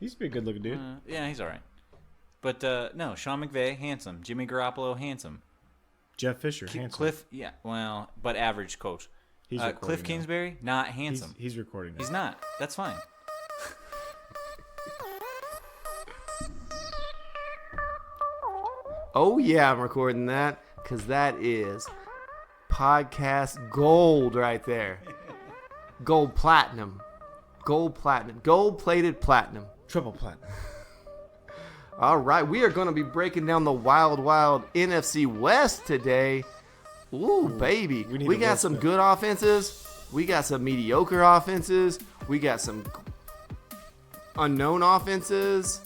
He used to be a good-looking dude. Yeah, he's all right. But, no, Sean McVay, handsome. Jimmy Garoppolo, handsome. Jeff Fisher, handsome. Cliff, yeah, well, but average coach. He's Cliff Kingsbury, not handsome. He's recording now. He's not. That's fine. Oh, yeah, I'm recording that because that is podcast gold right there. Gold platinum. Gold-plated platinum. Triple platinum. All right, we are going to be breaking down the wild NFC West today. Ooh, baby. We got some good offenses. We got some mediocre offenses. We got some unknown offenses.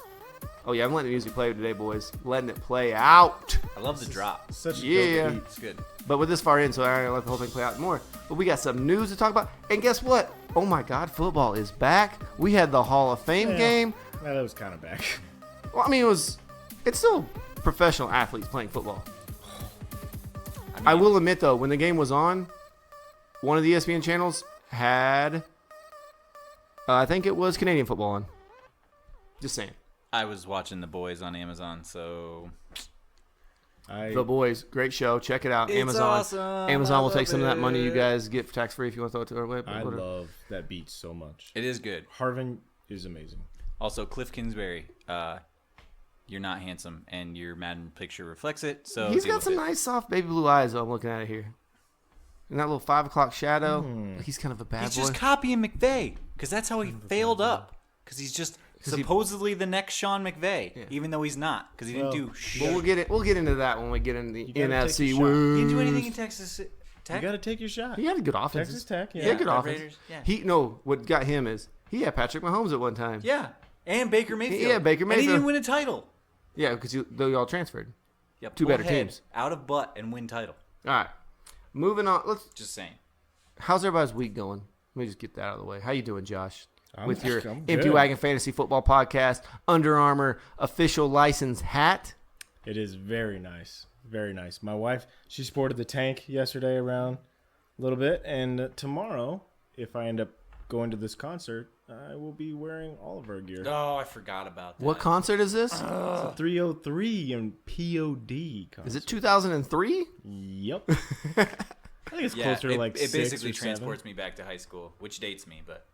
Oh, yeah, I'm letting the music play today, boys. Letting it play out. I love the drop. Such a Yeah. dope beat. It's good. But we're this far in, so I ain't gonna let the whole thing play out more. But we got some news to talk about. And guess what? Oh, my God, football is back. We had the Hall of Fame game. Yeah, that was kind of back. Well, I mean, it's still professional athletes playing football. I will admit, though, when the game was on, one of the ESPN channels had, I think it was Canadian football on. Just saying. I was watching The Boys on Amazon, so... The Boys, great show. Check it out. It's Amazon. awesome. Amazon will I take love some of that money you it. guys get tax free if you want to throw it to our way. I love that beat so much. It is good. Harvin is amazing. Also, Cliff Kingsbury, you're not handsome, and your Madden picture reflects it, so... He's deal got with some it. nice soft baby blue eyes, though. I'm looking at it here. And that little 5 o'clock shadow. He's kind of a bad He's boy. just copying McVay, because that's how he failed up. Because he's just supposedly the next Sean McVay, even though he's not, because he didn't do shit. But we'll get into that when we get into the gotta take NFC your shot. West. He didn't do anything in Texas Tech. You got to take your shot. He had a good offense. Texas Tech, He yeah. had good the offense. Raiders, yeah. What got him is he had Patrick Mahomes at one time. Yeah, and Baker Mayfield. Yeah, Baker And he Mayfield. didn't win a title. Yeah, because they all transferred. Yeah, Two pull better head teams. out of butt and win title. All right, moving on. Just saying. How's everybody's week going? Let me just get that out of the way. How you doing, Josh? With your I'm Empty good. Wagon Fantasy Football Podcast Under Armour official license hat. It is very nice. Very nice. My wife, she sported the tank yesterday around a little bit. And tomorrow, if I end up going to this concert, I will be wearing all of our gear. Oh, I forgot about that. What concert is this? It's a 303 and POD concert. Is it 2003? Yep. I think it's closer to like it 6 basically or 7. transports me back to high school, which dates me, but...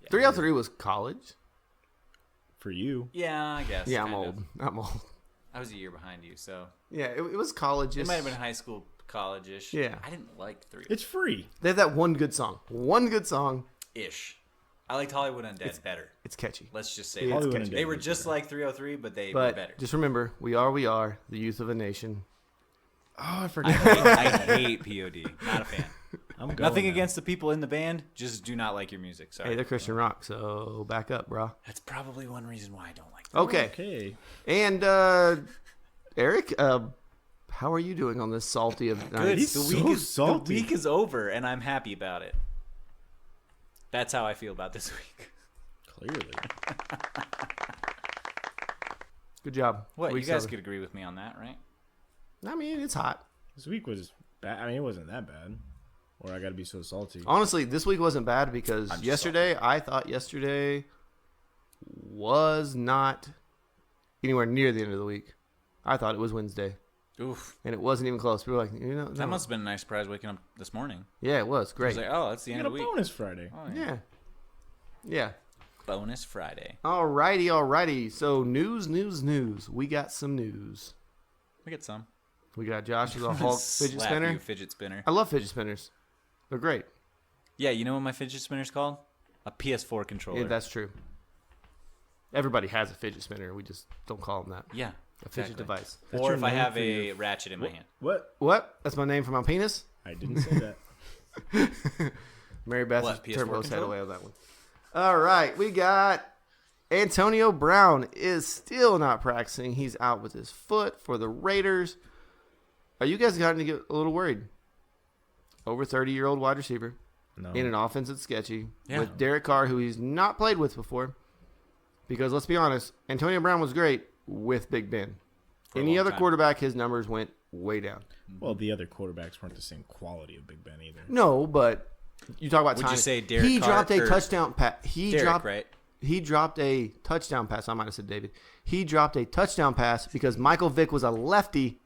Yeah. 303 was college. For you. Yeah, I guess. Yeah, I'm kind old. of. I'm old. I was a year behind you, so... Yeah, it was college. It might have been high school, college-ish. Yeah. I didn't like 3. It's free. They have that one good song. Ish. I liked Hollywood Undead better. It's catchy. Let's just say It's that. Hollywood catchy. Undead They were is just better. like 303, but they were But better. just remember, we are the youth of a nation. Oh, I I forgot. hate POD. Not a fan. I'm going Nothing now. against the people in the band. Just do not like your music. Sorry. Hey, they're Christian rock, so back up, bro. That's probably one reason why I don't like them. Okay. Okay. And Eric, how are you doing on this salty of Good. night? He's The so week is salty. The week is over, and I'm happy about it. That's how I feel about this week. Clearly. Good job. What? Week's You guys over. could agree with me on that, right? I mean, it's hot. This week was bad. I mean, it wasn't that bad. Or I got to be so salty. Honestly, this week wasn't bad because I'm just yesterday, I thought yesterday was not anywhere near the end of the week. I thought it was Wednesday, Oof. and it wasn't even close. We were like, That no. must have been a nice surprise waking up this morning. Yeah, it was I great. was like, oh, that's the You end got of a the week. bonus Friday. Oh, Yeah. Bonus Friday. Alrighty. So news. We got some news. We get some. We got Josh's a Hulk fidget Slap spinner. you, fidget spinner. I love fidget spinners. They're great. Yeah, you know what my fidget spinner's called? A PS4 controller. Yeah, that's true. Everybody has a fidget spinner. We just don't call them that. Yeah. A fidget exactly. device. That's Or your if I name have for a your- ratchet in my hand. What? What? That's my name for my penis? I didn't say that. Mary Beth's What, PS4 turbos had controller? away with that one. All right, we got Antonio Brown is still not practicing. He's out with his foot for the Raiders. Are you guys starting to get a little worried? Over 30-year-old wide receiver No. in an offense that's sketchy Yeah. with Derek Carr, who he's not played with before. Because let's be honest, Antonio Brown was great with Big Ben. For a Any long other time. quarterback, his numbers went way down. Well, the other quarterbacks weren't the same quality of Big Ben either. No, but you talk about Would time. you say Derek he Carr dropped a or- touchdown pass. Derek, right? he dropped a touchdown pass. I might have said David. He dropped a touchdown pass because Michael Vick was a lefty,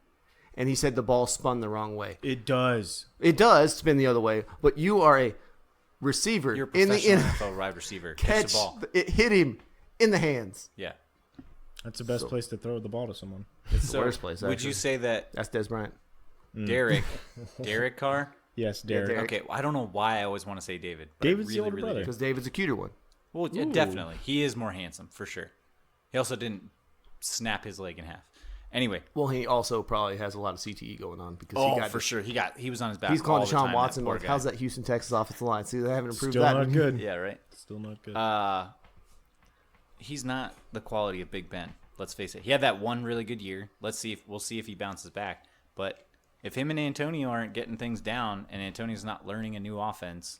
and he said the ball spun the wrong way. It does. It does spin the other way, but you are a receiver You're a in the professional NFL wide receiver. Catch the ball. It hit him in the hands. Yeah. That's the best place to throw the ball to someone. It's the worst place. Would you say that That's Des Bryant. Derek Carr? Yes, Derek. Derek. Okay, I don't know why I always want to say David. But David's I the older brother. Because David's a cuter one. Well, yeah, definitely. He is more handsome, for sure. He also didn't snap his leg in half. Anyway. Well, he also probably has a lot of CTE going on because Oh, he got for sure. He was on his back. He's calling all the Deshaun time, Watson that poor like, guy. how's that Houston, Texas offensive line? See, they haven't improved Still that. not good. Yeah, right. Still not good. He's not the quality of Big Ben. Let's face it. He had that one really good year. We'll see if he bounces back. But if him and Antonio aren't getting things down and Antonio's not learning a new offense,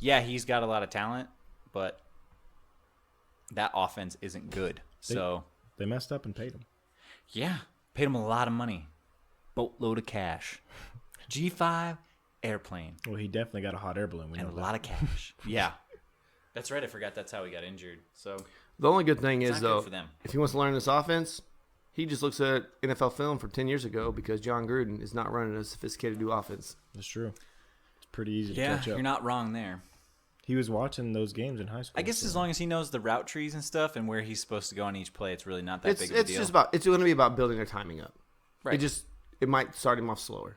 yeah, he's got a lot of talent, but that offense isn't good. They messed up and paid him. Yeah, paid him a lot of money. Boatload of cash. G5 airplane. Well, he definitely got a hot air balloon. And a lot of cash. Yeah. That's right. I forgot that's how he got injured. So The only good thing is, not good though, for them. if he wants to learn this offense, he just looks at NFL film from 10 years ago because John Gruden is not running a sophisticated new offense. That's true. It's pretty easy to Yeah, catch up. you're not wrong there. He was watching those games in high school. I guess as long as he knows the route trees and stuff and where he's supposed to go on each play, it's really not that It's big of a deal. just about it's going to be about building their timing up. Right. It might start him off slower.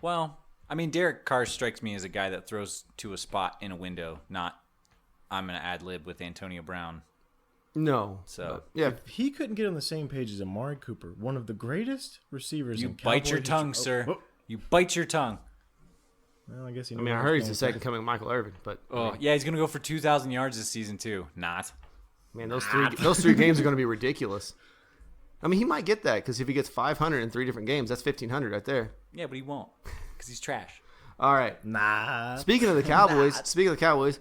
Well, I mean, Derek Carr strikes me as a guy that throws to a spot in a window, not I'm going to ad lib with Antonio Brown. No. So Yeah. If he couldn't get on the same page as Amari Cooper, one of the greatest receivers you in bite Cowboy your history. tongue, sir. Oh. You bite your tongue. Well, I guess he. I mean, I heard he's the second coming of Michael Irvin, but Oh, yeah, he's going to go for 2,000 yards this season, too. Not. man, those three games are going to be ridiculous. I mean, he might get that because if he gets 500 in 3 different games, that's 1,500 right there. Yeah, but he won't because he's trash. All right. Nah. Speaking of the Cowboys,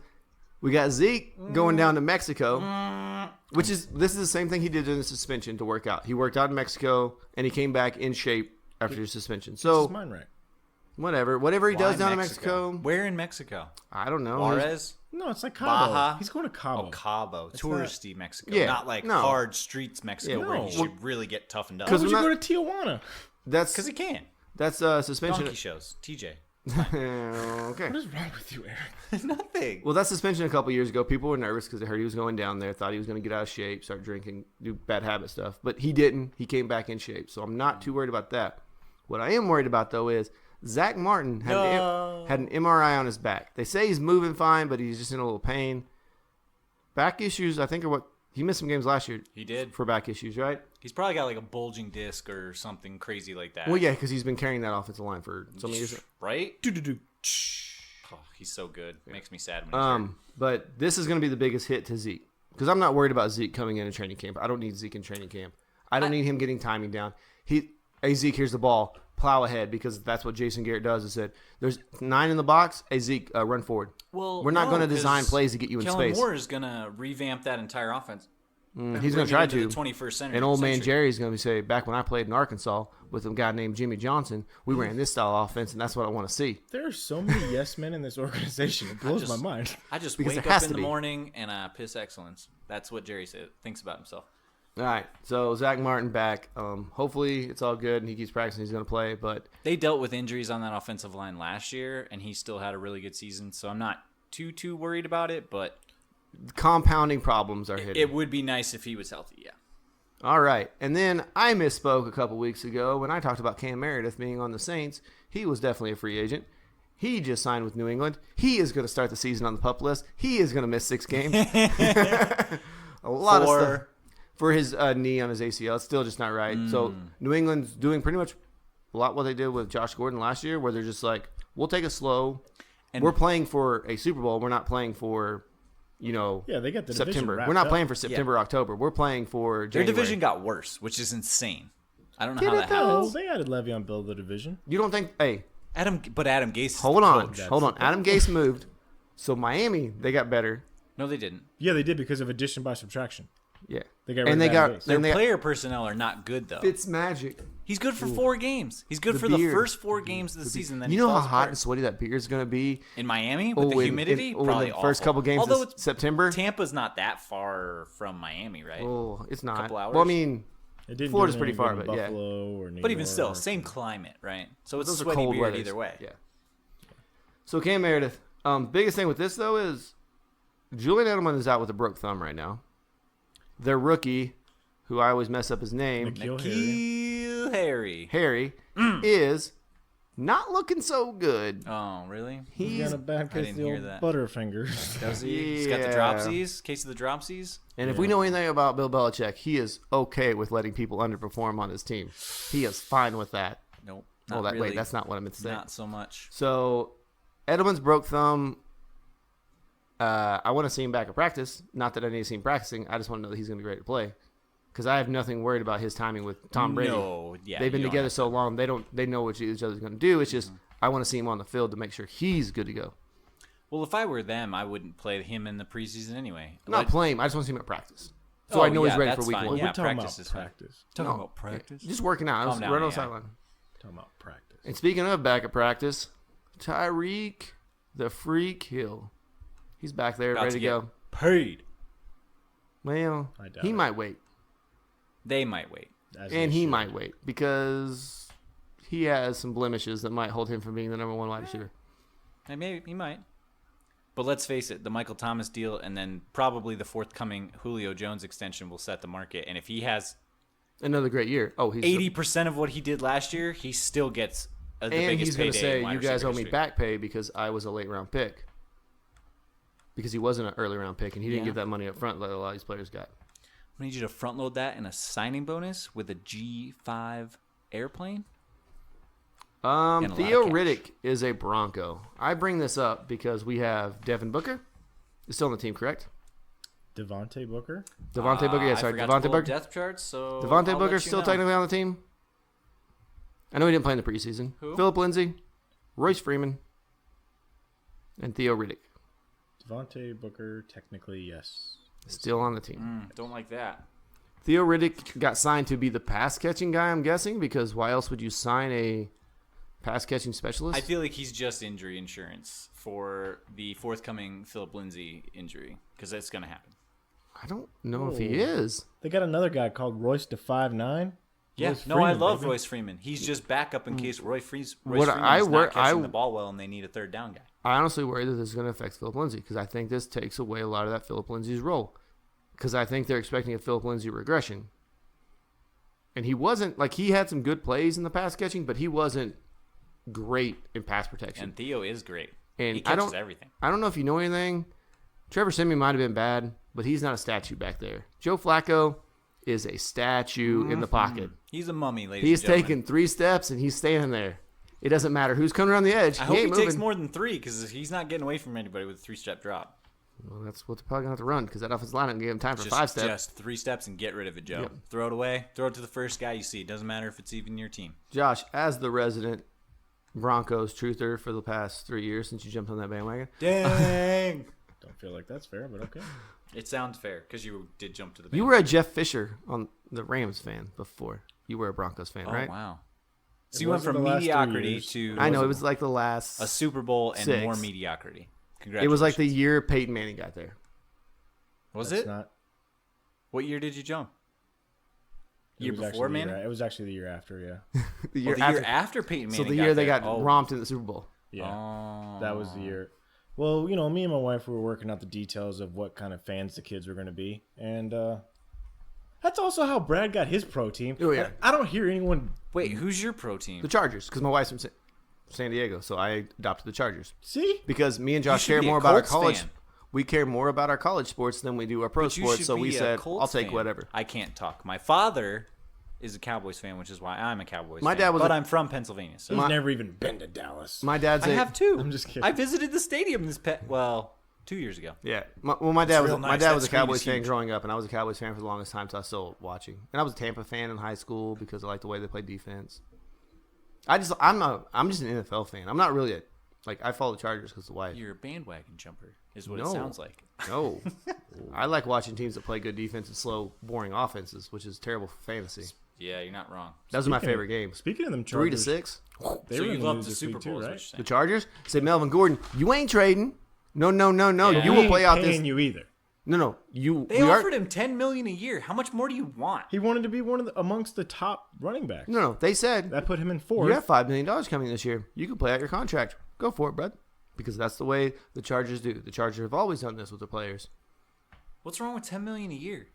we got Zeke going down to Mexico, this is the same thing he did in the suspension to work out. He worked out in Mexico and he came back in shape after his suspension. This So is mine right. whatever he does Why down in Mexico, Where in Mexico? I don't know. Juarez? No, it's like Cabo. Baja? He's going to Cabo. Oh, Cabo. Touristy Mexico. Yeah, Not like no. hard streets Mexico Yeah, where no. he should really get toughened up. Why would you we're go to Tijuana? That's Because he can. that's suspension. Donkey shows. TJ. Okay. What is wrong with you, Eric? Nothing. Well, that suspension a couple years ago, people were nervous because they heard he was going down there, thought he was going to get out of shape, start drinking, do bad habit stuff. But he didn't. He came back in shape. So I'm not too worried about that. What I am worried about, though, is Zach Martin had an MRI on his back. They say he's moving fine, but he's just in a little pain. Back issues, I think, are what he missed some games last year. He did. For back issues, right? He's probably got like a bulging disc or something crazy like that. Well, yeah, because he's been carrying that offensive line for so many years. Right? Do-do-do. Oh, he's so good. Makes me sad when he's hurt. But this is going to be the biggest hit to Zeke because I'm not worried about Zeke coming in training camp. I don't need Zeke in training camp. I don't need him getting timing down. Hey, Zeke, here's the ball. Plow ahead because that's what Jason Garrett does. Is that there's 9 in the box. Hey, Zeke, run forward. Well, we're not going to no, design 'cause plays to get you in Kellen space. Moore is going to revamp that entire offense. He's going to try to. The 21st century. And old man Jerry's going to say, back when I played in Arkansas with a guy named Jimmy Johnson, we ran this style of offense, and that's what I want to see. There are so many yes men in this organization. It blows my mind. I just Because wake there has up in to the be. morning and piss excellence. That's what Jerry thinks about himself. All right, so Zach Martin back. Hopefully it's all good and he keeps practicing. He's going to play, but They dealt with injuries on that offensive line last year, and he still had a really good season. So I'm not too worried about it, but compounding problems are hitting. it would be nice if he was healthy, yeah. All right, and then I misspoke a couple weeks ago when I talked about Cam Meredith being on the Saints. He was definitely a free agent. He just signed with New England. He is going to start the season on the PUP list. He is going to miss 6 games. A lot of stuff. For his knee on his ACL. It's still just not right. So New England's doing pretty much a lot what they did with Josh Gordon last year, where they're just like, we'll take it slow. And we're playing for a Super Bowl. We're not playing for, Yeah, they got the division September. wrapped We're not up. playing for September, October. We're playing for Their January. division got worse, which is insane. I don't know Did how it, that though? Oh, happens. they added Le'Veon Bell to the division. You don't think, hey, Adam Gase is hold the on. coach. Hold on. Adam Gase moved. So Miami, they got better. No, they didn't. Yeah, they did because of addition by subtraction. Yeah. They got And they got Their and they got player personnel are not good though. Fitzmagic. He's good for 4 games. He's good The for beard. the first 4 games of the season. Then You he know how falls hot apart. and sweaty that beard is going to be In Miami with the humidity, in probably the first awful. couple games Although of September. Tampa's not that far from Miami, right? Oh, it's not. Couple hours? Well, I mean, It didn't Florida's do pretty any far, good in but yeah. Buffalo or New But even York. still, same climate, right? So it's those are sweaty cold beard weathers. either way. Yeah. So Cam Meredith, biggest thing with this though is Julian Edelman is out with a broke thumb right now. Their rookie, who I always mess up his name, Nikhil Harry. is not looking so good. Oh, really? He's got a bad I case of didn't the hear old that. Butterfingers. Does he? He's got the Yeah. dropsies. Case of the dropsies. And if we know anything about Bill Belichick, he is okay with letting people underperform on his team. He is fine with that. Nope. Oh, Not really. wait, that's not what I meant to say. Not so much. So, Edelman's broke thumb. I want to see him back at practice. Not that I need to see him practicing. I just want to know that he's going to be ready to play. Because I have nothing worried about his timing with Tom Brady. No, yeah. They've been you don't together have so long. They know what each other's going to do. It's just I want to see him on the field to make sure he's good to go. Well, if I were them, I wouldn't play him in the preseason anyway. I'm not playing him. I just want to see him at practice. So Oh, I know he's yeah, ready that's for week fine. one. Yeah, We're talking practice about is fine. practice. Talking No, about practice. Just working out. I was Calm down, right on the yeah. sideline. Talking about practice. And speaking of back at practice, Tyreek the Freak Hill. He's back there, About ready to to get go. paid. Well, I doubt he it. might wait. They might wait. As And they he should. might wait because he has some blemishes that might hold him from being the number 1 wide receiver. And maybe he might. But let's face it, the Michael Thomas deal and then probably the forthcoming Julio Jones extension will set the market. And if he has Another great year. Oh, he's 80% of what he did last year, he still gets the and biggest he's going to payday say, in wide "You guys receiver owe me history." back pay because I was a late round pick." Because he wasn't an early round pick, and he didn't Yeah. give that money up front like a lot of these players got. I need you to front load that in a signing bonus with a G5 airplane. And a lot Theo of cash. Riddick is a Bronco. I bring this up because we have Devin Booker. Is still on the team, correct? Devontae Booker. Devontae Booker. Yeah, I sorry, forgot to Devontae pull up Booker. depth charts, so Devontae I'll Booker's let you still know. technically on the team. I know he didn't play in the preseason. Who? Philip Lindsay, Royce Freeman, and Theo Riddick Devontae Booker, technically, yes. still on the team. Don't like that. Theo Riddick got signed to be the pass catching guy, I'm guessing, because why else would you sign a pass catching specialist? I feel like he's just injury insurance for the forthcoming Philip Lindsay injury because that's going to happen. I don't know if he Whoa. is. They got another guy called Royce to 5'9". Yeah, Royce no, I Freeman, love baby. Royce Freeman. He's just backup in case Royce Freeman's What I not wor- catching I- the ball well and they need a third down guy. I honestly worry that this is going to affect Philip Lindsay because I think this takes away a lot of that Philip Lindsay's role. Because I think they're expecting a Philip Lindsay regression. And he wasn't, like, he had some good plays in the pass catching, but he wasn't great in pass protection. And Theo is great. And He I catches don't- everything. I don't know if you know anything. Trevor Siemian might have been bad, but he's not a statue back there. Joe Flacco is a statue in the pocket. He's a mummy, ladies He's and gentlemen. taking 3 steps and he's standing there. It doesn't matter who's coming around the edge. I he hope he ain't takes moving. more than 3 because he's not getting away from anybody with a 3-step drop. Well, that's what they're probably going to have to run because that offensive line didn't give him time for 5 steps. Just 3 steps and get rid of it, Joe. Yep. Throw it away. Throw it to the first guy you see. Doesn't matter if it's even your team. Josh, as the resident Broncos truther for the past 3 years since you jumped on that bandwagon, Dang. Don't feel like that's fair, but okay. It sounds fair because you did jump to the you were a Jeff Fisher on the Rams fan before. You were a Broncos fan, Oh, right? wow. So It you went wasn't from the last 3 mediocrity years. to I know. It was like the last. a Super Bowl and 6. more mediocrity. It Congratulations. was like the year Peyton Manning got there. Was That's it? Not, What year did you jump? it Year was actually before the year Manning? It was actually the year after, yeah. The Oh, the year after Peyton So Manning. the year they there. got romped in the Super Bowl. Yeah. Oh. That was the year. Well, me and my wife were working out the details of what kind of fans the kids were going to be. And that's also how Brad got his pro team. Oh, yeah. I don't hear anyone. Wait, who's your pro team? The Chargers, because my wife's from San Diego, so I adopted the Chargers. See? Because me and Josh should care be a more about our Colts college. fan. We care more about our college sports than we do our pro But you sports. should So be we a said, Colts "I'll take fan. whatever." I can't talk. My father is a Cowboys fan, which is why I'm a Cowboys My fan. dad was but a- I'm from Pennsylvania, so He's never even been to Dallas. My dad's I a have too. I'm just kidding. I visited the stadium this 2 years ago. yeah. My dad was real my nice. dad That was a screen Cowboys is fan huge. growing up, and I was a Cowboys fan for the longest time. So I was still watching, and I was a Tampa fan in high school because I liked the way they played defense. I'm just an NFL fan. I'm not really Like, I follow the Chargers because of the wife. You're a bandwagon jumper, is what it sounds like. No. I like watching teams that play good defense and slow, boring offenses, which is terrible for fantasy. Yeah, you're not wrong. Those are my favorite games. Speaking of them Chargers, 3-6. they So were you in the love news the this Super week too, Bowl, is what right? you're saying. The Chargers say, Melvin Gordon, you ain't trading. No. Yeah. You He will ain't play out paying this. you either. No. They offered him $10 million a year. How much more do you want? He wanted to be one of amongst the top running backs. No. They said, That put him in fourth. you have $5 million coming this year. You can play out your contract. Go for it, bud. Because that's the way the Chargers do. The Chargers have always done this with their players. What's wrong with $10 million a year?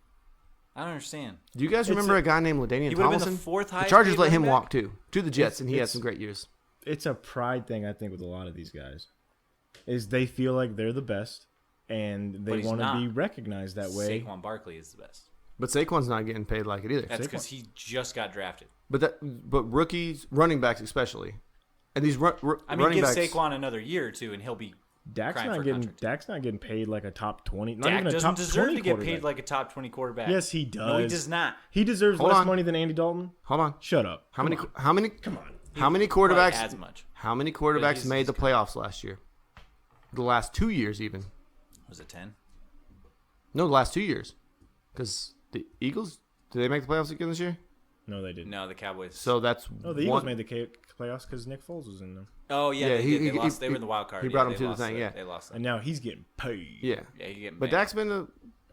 I don't understand. Do you guys remember a guy named LaDainian He would have been the Tomlinson? fourth The highest Chargers paid let him running walk back? too to the Jets, and he had it's- some great years. It's a pride thing, I think, with a lot of these guys. Is they feel like they're the best, and But they he's want to not. be recognized that way. Saquon Barkley is the best. But Saquon's not getting paid like it either. That's because he just got drafted. But rookies, running backs especially, and these I mean, running give backs. Saquon another year or two, and he'll be Dak's crying not for a getting contract. Dak's not getting paid like a top 20. Not Dak even a doesn't top deserve 20 to get quarterback. paid like a top 20 quarterback. Yes, he does. No, he does not. He deserves Hold less on. money than Andy Dalton. Hold on. Shut up. How many? Come on. How many? Come on. How many Probably quarterbacks? as much. How many quarterbacks he's- made the playoffs last year? The last 2 years, even. Was it 10? No, the last 2 years. Because the Eagles, did they make the playoffs again this year? No, they didn't. No, the Cowboys. So that's No, the Eagles one- made the playoffs because Nick Foles was in them, Oh yeah, Yeah, they he- did. They he- lost. They he- were in the wild card. he brought Yeah, him they to the lost thing, that. yeah. They lost that. and now he's getting paid. Yeah. Yeah, you get. But Dak's been to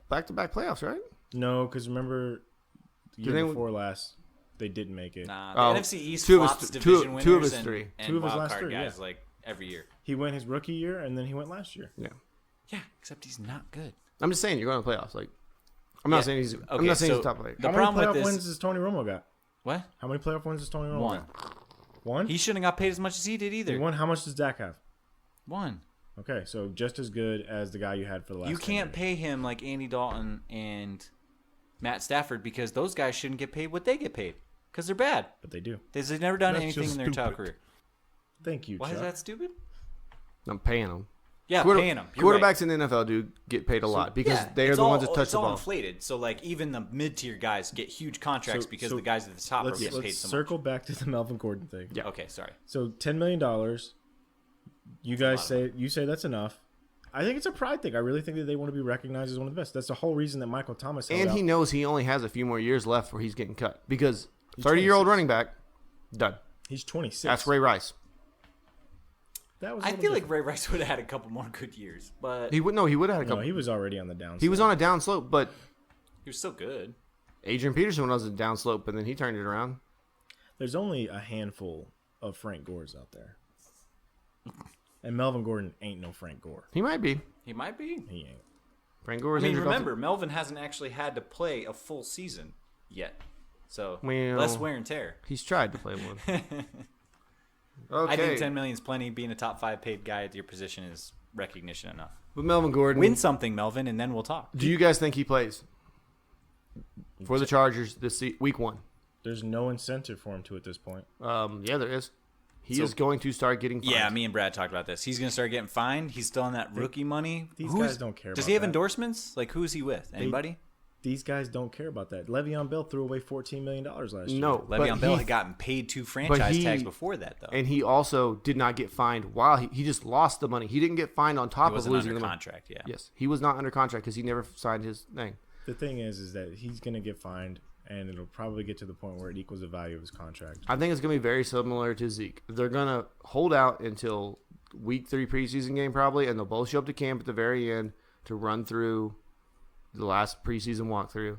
back-to-back playoffs, right? No, because remember, the Did year they- before last, they didn't make it. Nah, Oh, the NFC East two of his- flops two- division winners two of his and, three. and Two of his wild last card three, guys yeah. like every year. He went his rookie year, and then he went last year. Yeah. Yeah, except he's not good. I'm just saying you're going to playoffs. Like, I'm not saying he's. I'm Okay, not saying he's so a top player. the How problem many with playoff this- wins does Tony Romo got? What? How many playoff wins does Tony Romo One. got? One? He shouldn't have got paid as much as he did He either. won. How much does Dak have? One. Okay, so just as good as the guy you had for the last. You 10 can't years. pay him like Andy Dalton and Matt Stafford because those guys shouldn't get paid what they get paid because they're bad. But they do. They've never done That's anything just in their entire stupid. career. Thank you, Why Chuck. is that stupid? I'm paying them. Yeah, paying them. Quarterbacks in the NFL do get paid a lot because they are the ones that touch it's the all ball. inflated. So like even the mid-tier guys get huge contracts because so the guys at the top are Let's, getting paid let's so circle back to the Melvin Gordon thing. Yeah. much. Okay, sorry. So $10 million. You guys say that's enough. I think it's a pride thing. I really think that they want to be recognized as one of the best. That's the whole reason that Michael Thomas held And he out. knows he only has a few more years left where he's getting cut because 30-year-old 26. running back, done. He's 26. That's Ray Rice. That was. I feel like Ray Rice would have had a couple more good years, but He would have had a couple. no, he was already on the downside. He was on a down slope, but he was still good. Adrian Peterson was a down slope, and then he turned it around. There's only a handful of Frank Gores out there, and Melvin Gordon ain't no Frank Gore. He might be. He might be. He ain't. Frank Gore was I mean, injured remember, Melvin hasn't actually had to play a full season yet, so Well- less wear and tear. He's tried to play one. Okay. I think 10 million is plenty. Being a top 5 paid guy at your position is recognition enough. But Melvin Gordon, Win something, Melvin, and then we'll talk. do you guys think he plays for the Chargers week 1? There's no incentive for him to at this point. Yeah, there is. He So- is going to start getting fined. Yeah, me and Brad talked about this. He's going to start getting fined. He's still on that rookie money. These guys don't care Does about he have that. endorsements? Like, who is he with? Anybody? These guys don't care about that. Le'Veon Bell threw away $14 million last year. No, Le'Veon but Bell he- had gotten paid 2 franchise he- tags before that, though. And he also did not get fined while he just lost the money. He didn't get fined on top He of wasn't losing under the money. contract, yeah. Yes, he was not under contract because he never signed his thing. The thing is that he's going to get fined, and it'll probably get to the point where it equals the value of his contract. I think it's going to be very similar to Zeke. They're going to hold out until week 3 preseason game probably, and they'll both show up to camp at the very end to run through the last preseason walkthrough,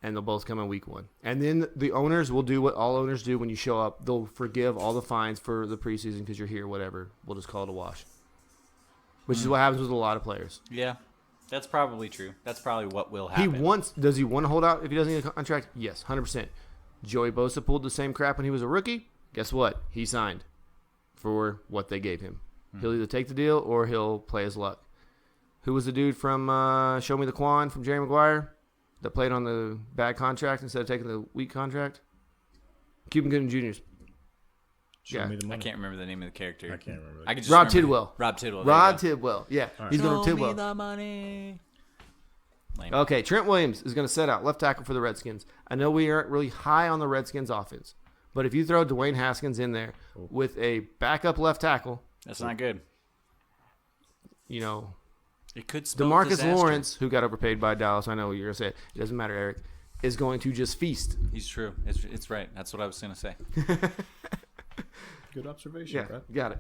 and they'll both come in week 1. And then the owners will do what all owners do when you show up. They'll forgive all the fines for the preseason because you're here, whatever. We'll just call it a wash, which is what happens with a lot of players. Yeah, that's probably true. That's probably what will happen. Does he want to hold out if he doesn't get a contract? Yes, 100%. Joey Bosa pulled the same crap when he was a rookie. Guess what? He signed for what they gave him. He'll either take the deal or he'll play his luck. Who was the dude from Show Me the Quan from Jerry Maguire that played on the bad contract instead of taking the weak contract? Cuban Gooding Jr.'s. Show Yeah. me the I money. can't remember the name of the character. I can't remember. I could just Rob remember- Tidwell. Rob Tidwell. Rod there you Tidwell. Yeah, right. he's go. going to Show me Tidwell. the money. Lame. Okay, Trent Williams is going to set out left tackle for the Redskins. I know we aren't really high on the Redskins offense, but if you throw Dwayne Haskins in there with a backup left tackle That's not good. You know, It could spell DeMarcus disaster. Lawrence, who got overpaid by Dallas, I know what you're going to say it. It doesn't matter, Eric, is going to just feast. He's true. It's right. That's what I was going to say. Good observation, Yeah, Brett. got it.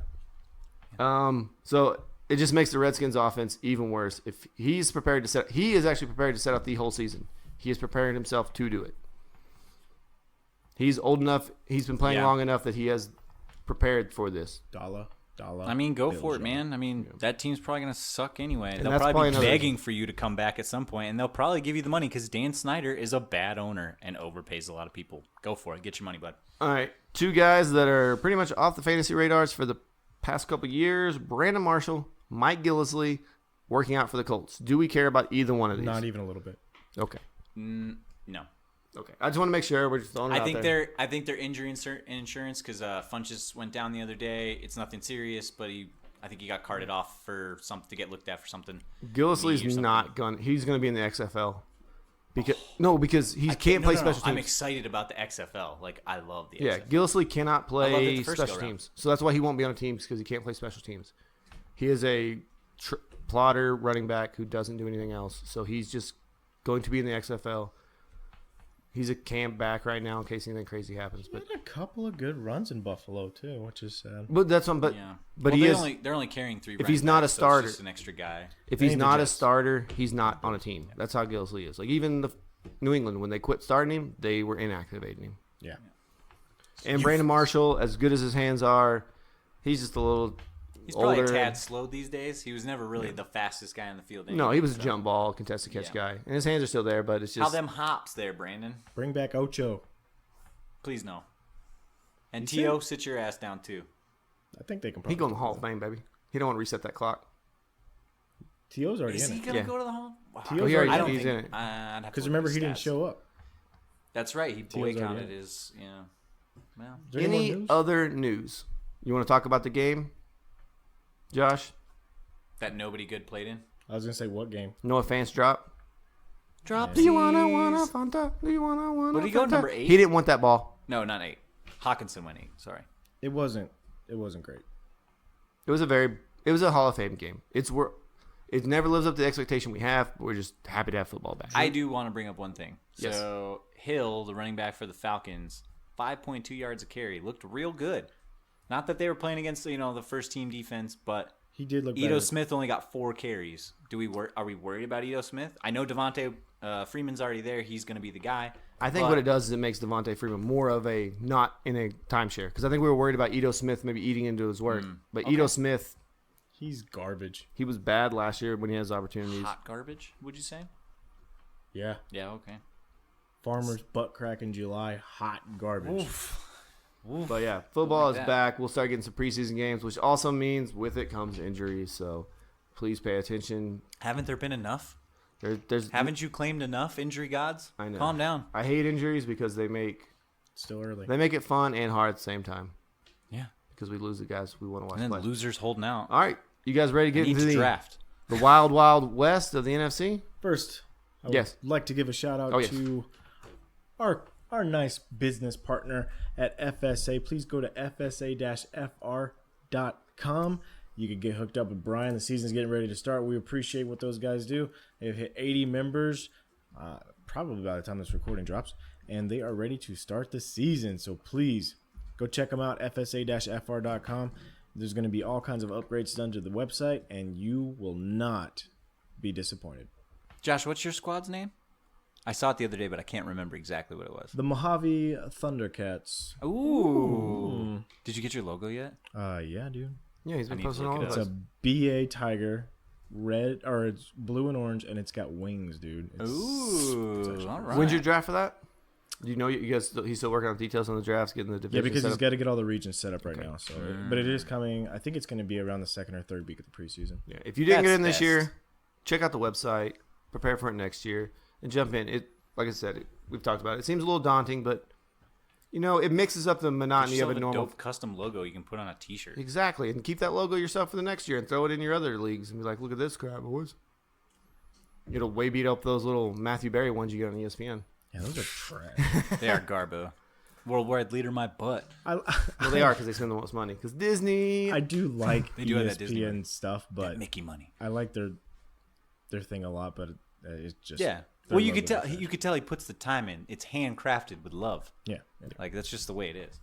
So it just makes the Redskins offense even worse. If he's prepared to he is actually prepared to set up the whole season. He is preparing himself to do it. He's old enough. He's been playing long enough that he has prepared for this. Dollar. I mean, go for it, man. I mean, that team's probably going to suck anyway. And They'll that's probably be probably begging for you to come back at some point, and they'll probably give you the money because Dan Snyder is a bad owner and overpays a lot of people. Go for it. Get your money, bud. All right, two guys that are pretty much off the fantasy radars for the past couple of years: Brandon Marshall, Mike Gillislee, working out for the Colts. Do we care about either one of these? Not even a little bit. Okay. No. Okay. I just want to make sure we're just throwing it out there. I think their injury insurance because Funchess went down the other day. It's nothing serious, but I think he got carted off for something to get looked at for something. Gillislee's not going. He's going to be in the XFL because he can't play special teams. I'm excited about the XFL. Like I love the XFL. Yeah, Gillislee cannot play first special teams, so that's why he won't be on teams because he can't play special teams. He is a plotter running back who doesn't do anything else, so he's just going to be in the XFL. He's a camp back right now in case anything crazy happens. But He had a couple of good runs in Buffalo too, which is sad. But that's one. But Yeah. but Well, he is. they're only carrying 3. If he's not a backs, so starter- it's just an extra guy. If he's Maybe not a Jets. starter, he's not on a team. That's how Gillislee is. Like even the New England, when they quit starting him, they were inactivating him. Yeah. And Brandon Marshall, as good as his hands are, he's just a little He's probably older. a tad slow these days. He was never really the fastest guy on the field. No, anyway, he was a so. jump ball, contested catch guy, and his hands are still there. But it's How just them hops there, Brandon? Bring back Ocho. Please no. And You T.O., sit your ass down too. I think they can he probably going to the Hall of Fame, baby. He don't want to reset that clock. T.O.'s already Is in he it. gonna Yeah. go to the Hall? Wow. T.O.'s He already- I don't he's think, in it. I'd have to Because look remember, at he the didn't stats. show up. That's right. He already boycotted in. his. Yeah. Well, Is there any more Any news? other news? You want to talk about the game, Josh? that nobody good played in. I was gonna say what game? Noah Fant's drop. Drop. Do you wanna Fanta? Do you wanna What did he go, Fanta? number 8? He didn't want that ball. No, not 8. Hawkinson went 8. Sorry. It wasn't great. It was a Hall of Fame game. It never lives up to the expectation we have. But we're just happy to have football back. I do want to bring up one thing. Yes. So Hill, the running back for the Falcons, 5.2 yards a carry, looked real good. Not that they were playing against the first team defense, but He did look Ito better. Smith only got 4 carries. Are we worried about Ito Smith? I know Devontae Freeman's already there. He's going to be the guy. I think what it does is it makes Devontae Freeman more of a not in a timeshare because I think we were worried about Ito Smith maybe eating into his work, but Ito Smith, He's garbage. he was bad last year when he has opportunities. Hot garbage, would you say? Yeah. Yeah, okay. Farmer's butt crack in July. Hot garbage. But yeah, football like is that. back. We'll start getting some preseason games, which also means with it comes injuries. So please pay attention. Haven't there been enough? There's Haven't you claimed enough, injury gods? I know. Calm down. I hate injuries because they make Still early. it fun and hard at the same time Yeah. because we lose the guys we want to watch And play. then losers holding out. All right, you guys ready to I get need into to the draft. wild, wild west of the NFC? First, I would Yes. like to give a shout out Oh, yes. to our nice business partner at FSA. Please go to fsa-fr.com. You can get hooked up with Brian. The season's getting ready to start. We appreciate what those guys do. They've hit 80 members, probably by the time this recording drops, and they are ready to start the season. So please go check them out, fsa-fr.com. There's going to be all kinds of upgrades done to the website, and you will not be disappointed. Josh, what's your squad's name? I saw it the other day, but I can't remember exactly what it was. The Mojave Thundercats. Ooh. Did you get your logo yet? Yeah, dude. Yeah, he's I been need to posting look all it of It's up. a BA tiger, red, or it's blue and orange, and it's got wings, dude. It's Ooh. actually All pretty right. When's your draft for that? Do you know you guys? He's still working on details on the drafts, getting the division. Yeah, because set he's up? got to get all the regions set up right Okay. now. So, but it is coming. I think it's going to be around the second or third week of the preseason. Yeah, if you didn't get That's in this best. year, check out the website, prepare for it next year, and jump in. It, like I said, we've talked about it. It seems a little daunting, but it mixes up the monotony There's of a a normal. dope custom logo you can put on a T-shirt. Exactly, and keep that logo yourself for the next year, and throw it in your other leagues, and be like, "Look at this crap, boys." It'll way beat up those little Matthew Berry ones you get on ESPN. Yeah, those are trash. They are garbo. worldwide leader my butt. Well, they are because they spend the most money. Because Disney. I do like They do have that Disney ESPN stuff, but Mickey money. I like their thing a lot, but it's just Yeah. Well, you could tell. You could tell he puts the time in. It's handcrafted with love. Yeah. Like that's just the way it is.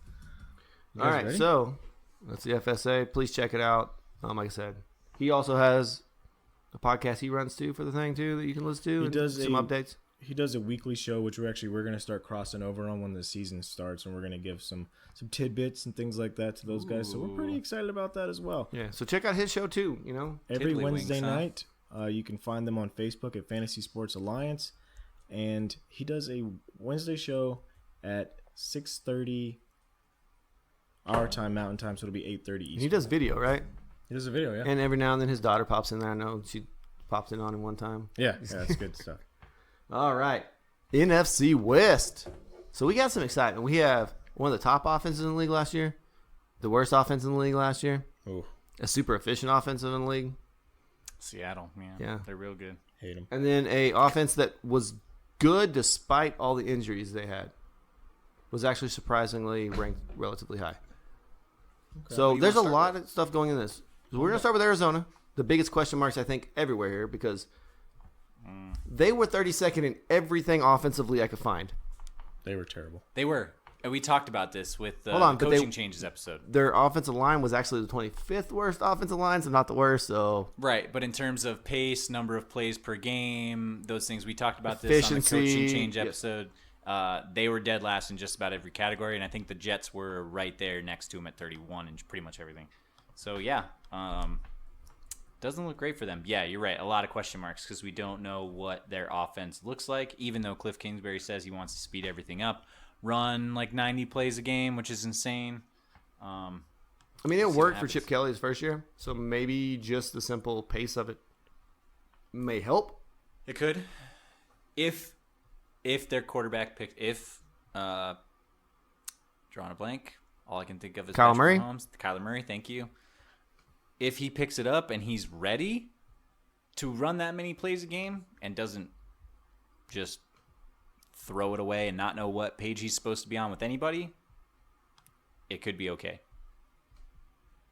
All right, ready? so that's the FSA. Please check it out. Like I said, he also has a podcast he runs too for the thing too that you can listen to. He does some updates. He does a weekly show, which we're going to start crossing over on when the season starts, and we're going to give some tidbits and things like that to those guys. So we're pretty excited about that as well. Yeah, so check out his show too. You know, Every Tiddly Wednesday Winks, huh? night, you can find them on Facebook at Fantasy Sports Alliance, and he does a Wednesday show at 6:30 our time, Mountain Time, so it'll be 8:30 Eastern. he does video, right? He does a video, yeah. And every now and then his daughter pops in there. I know she popped in on him one time. Yeah, that's good stuff. All right, NFC West. So we got some excitement. We have one of the top offenses in the league last year, the worst offense in the league last year, Oh, a super efficient offensive in the league, Seattle, man. Yeah. They're real good. hate him. and then a offense that was good despite all the injuries they had. Was actually surprisingly ranked relatively high. So you there's a wanna start lot of stuff going in this. So we're going to start with Arizona. The biggest question marks, I think, everywhere here because they were 32nd in everything offensively I could find. They were terrible. They were. And we talked about this with the Hold on, but coaching changes episode. Their offensive line was actually the 25th worst offensive line, so not the worst. So Right, but in terms of pace, number of plays per game, those things, we talked about this on the Efficiency, coaching change yes. episode. They were dead last in just about every category, and I think the Jets were right there next to them at 31 in pretty much everything. So, yeah, doesn't look great for them. Yeah, you're right. A lot of question marks because we don't know what their offense looks like, even though Cliff Kingsbury says he wants to speed everything up, run like 90 plays a game, which is insane. I mean, it See what worked for happens. Chip Kelly's first year, so maybe just the simple pace of it may help. It could. If their quarterback picked, drawing a blank, all I can think of is Kyler Patrick Murray? Mahomes. Kyler Murray, thank you. If he picks it up and he's ready to run that many plays a game and doesn't just throw it away and not know what page he's supposed to be on with anybody, it could be okay.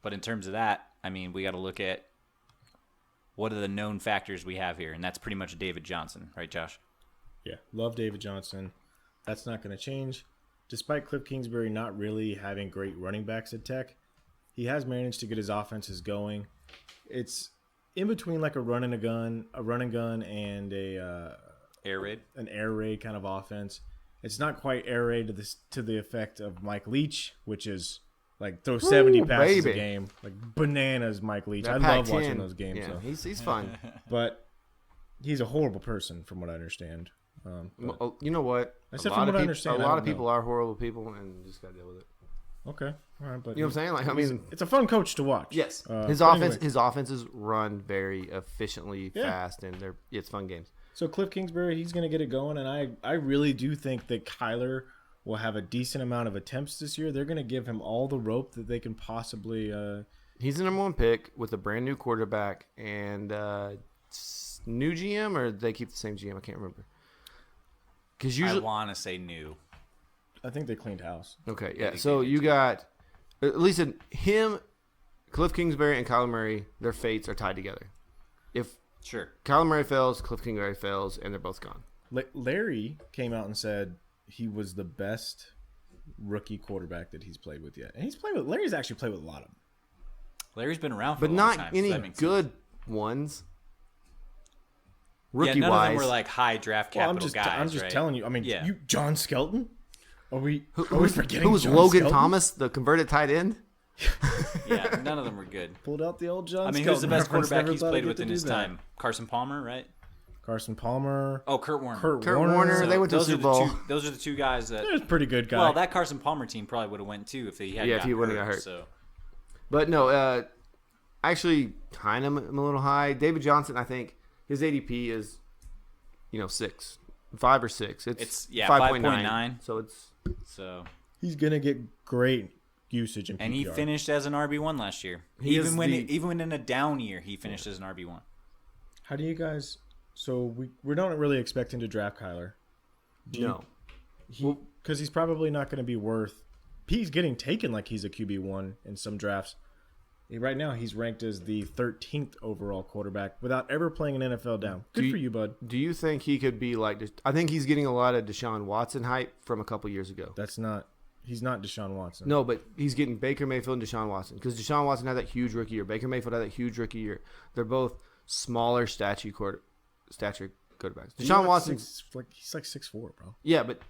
But in terms of that, I mean, we got to look at what are the known factors we have here, and that's pretty much David Johnson, right, Josh? Yeah, love David Johnson. That's not going to change. Despite Cliff Kingsbury not really having great running backs at Tech, he has managed to get his offenses going. It's in between like a run and gun, and Air raid. an air raid kind of offense. It's not quite air raid to the effect of Mike Leach, which is like throw 70 passes baby. a game, like bananas. Mike Leach, That I love Pac-10, watching those games. Yeah, So. he's fun. But he's a horrible person, from what I understand. But- Oh, you know what? I said from what I understand, A I lot don't of people are horrible people, and you just gotta deal with it. okay, all right, but You know what I'm saying? Like, I mean, it's a fun coach to watch. yes, But anyway, his offenses run very efficiently, Yeah. fast, and it's fun games. So Cliff Kingsbury, he's going to get it going, and I really do think that Kyler will have a decent amount of attempts this year. They're going to give him all the rope that they can possibly. He's the number one pick with a brand new quarterback and new GM, or they keep the same GM. I can't remember. Because I usually, want to say new. I think they cleaned house. okay, Yeah, yeah. they So did you too. got at least him, Cliff Kingsbury, and Kyler Murray. Their fates are tied together. If Sure. Kyler Murray fails, Cliff Kingsbury fails, and they're both gone. Larry came out and said he was the best rookie quarterback that he's played with yet, and Larry's actually played with a lot of them. Larry's been around for But a long not time, so any that makes good ones. Yeah, Rookie none of them wise, were like high draft Well, capital guys. I'm just right? telling you. I mean, Yeah. John Skelton. Are we forgetting? who was John Logan Skelton? Thomas, the converted tight end? Yeah, none of them were good. Pulled out the old John. I mean, Skelton who's the best reference. quarterback Never he's thought I'd played get with to in do his that. time? Carson Palmer, right? Carson Palmer. Oh, Kurt Warner. Kurt Warner, Warner. they went to the those are Super Bowl. Those are the two guys that. There's a pretty good guy. Well, that Carson Palmer team probably would have went too if he had. Yeah, if he wouldn't have got hurt. So But no, actually, kind of a little high. David Johnson, I think his ADP is, 5 or 6. It's, yeah, 5.9. 5.9. So it's He's gonna get great usage in PPR. and he finished as an RB1 last year. He is Even when in a down year, he finished as an RB1. How do you guys? So we're not really expecting to draft Kyler. no. Because he's probably not going to be worth. He's getting taken like he's a QB1 in some drafts. Right now, he's ranked as the 13th overall quarterback without ever playing an NFL down. Good for you, bud. Do you think he could be like? I think he's getting a lot of Deshaun Watson hype from a couple years ago. He's not Deshaun Watson. No, but he's getting Baker Mayfield and Deshaun Watson because Deshaun Watson had that huge rookie year. Baker Mayfield had that huge rookie year. They're both smaller stature quarterbacks. Deshaun Watson, he's like 6'4", bro. Yeah, but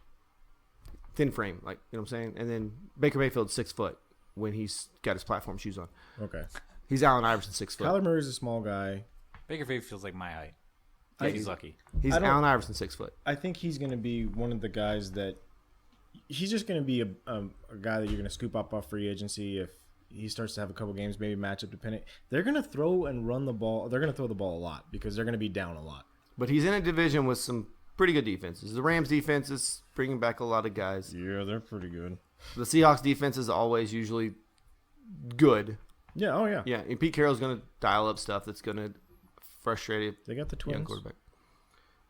thin frame, like you know what I'm saying. And then Baker Mayfield's 6 foot when he's got his platform shoes on. Okay. He's Allen Iverson 6 foot. Kyler Murray's a small guy. Baker Mayfield feels like my height. Yeah, he's lucky. He's Allen Iverson 6 foot. I think he's going to be one of the guys that he's just going to be a guy that you're going to scoop up off free agency if he starts to have a couple games, maybe matchup dependent. They're going to throw and run the ball. They're going to throw the ball a lot because they're going to be down a lot. But he's in a division with some pretty good defenses. The Rams defense is bringing back a lot of guys. Yeah, they're pretty good. The Seahawks defense is always usually good. Yeah, oh yeah. Yeah, and Pete Carroll's going to dial up stuff that's going to frustrate They got the twins. Quarterback.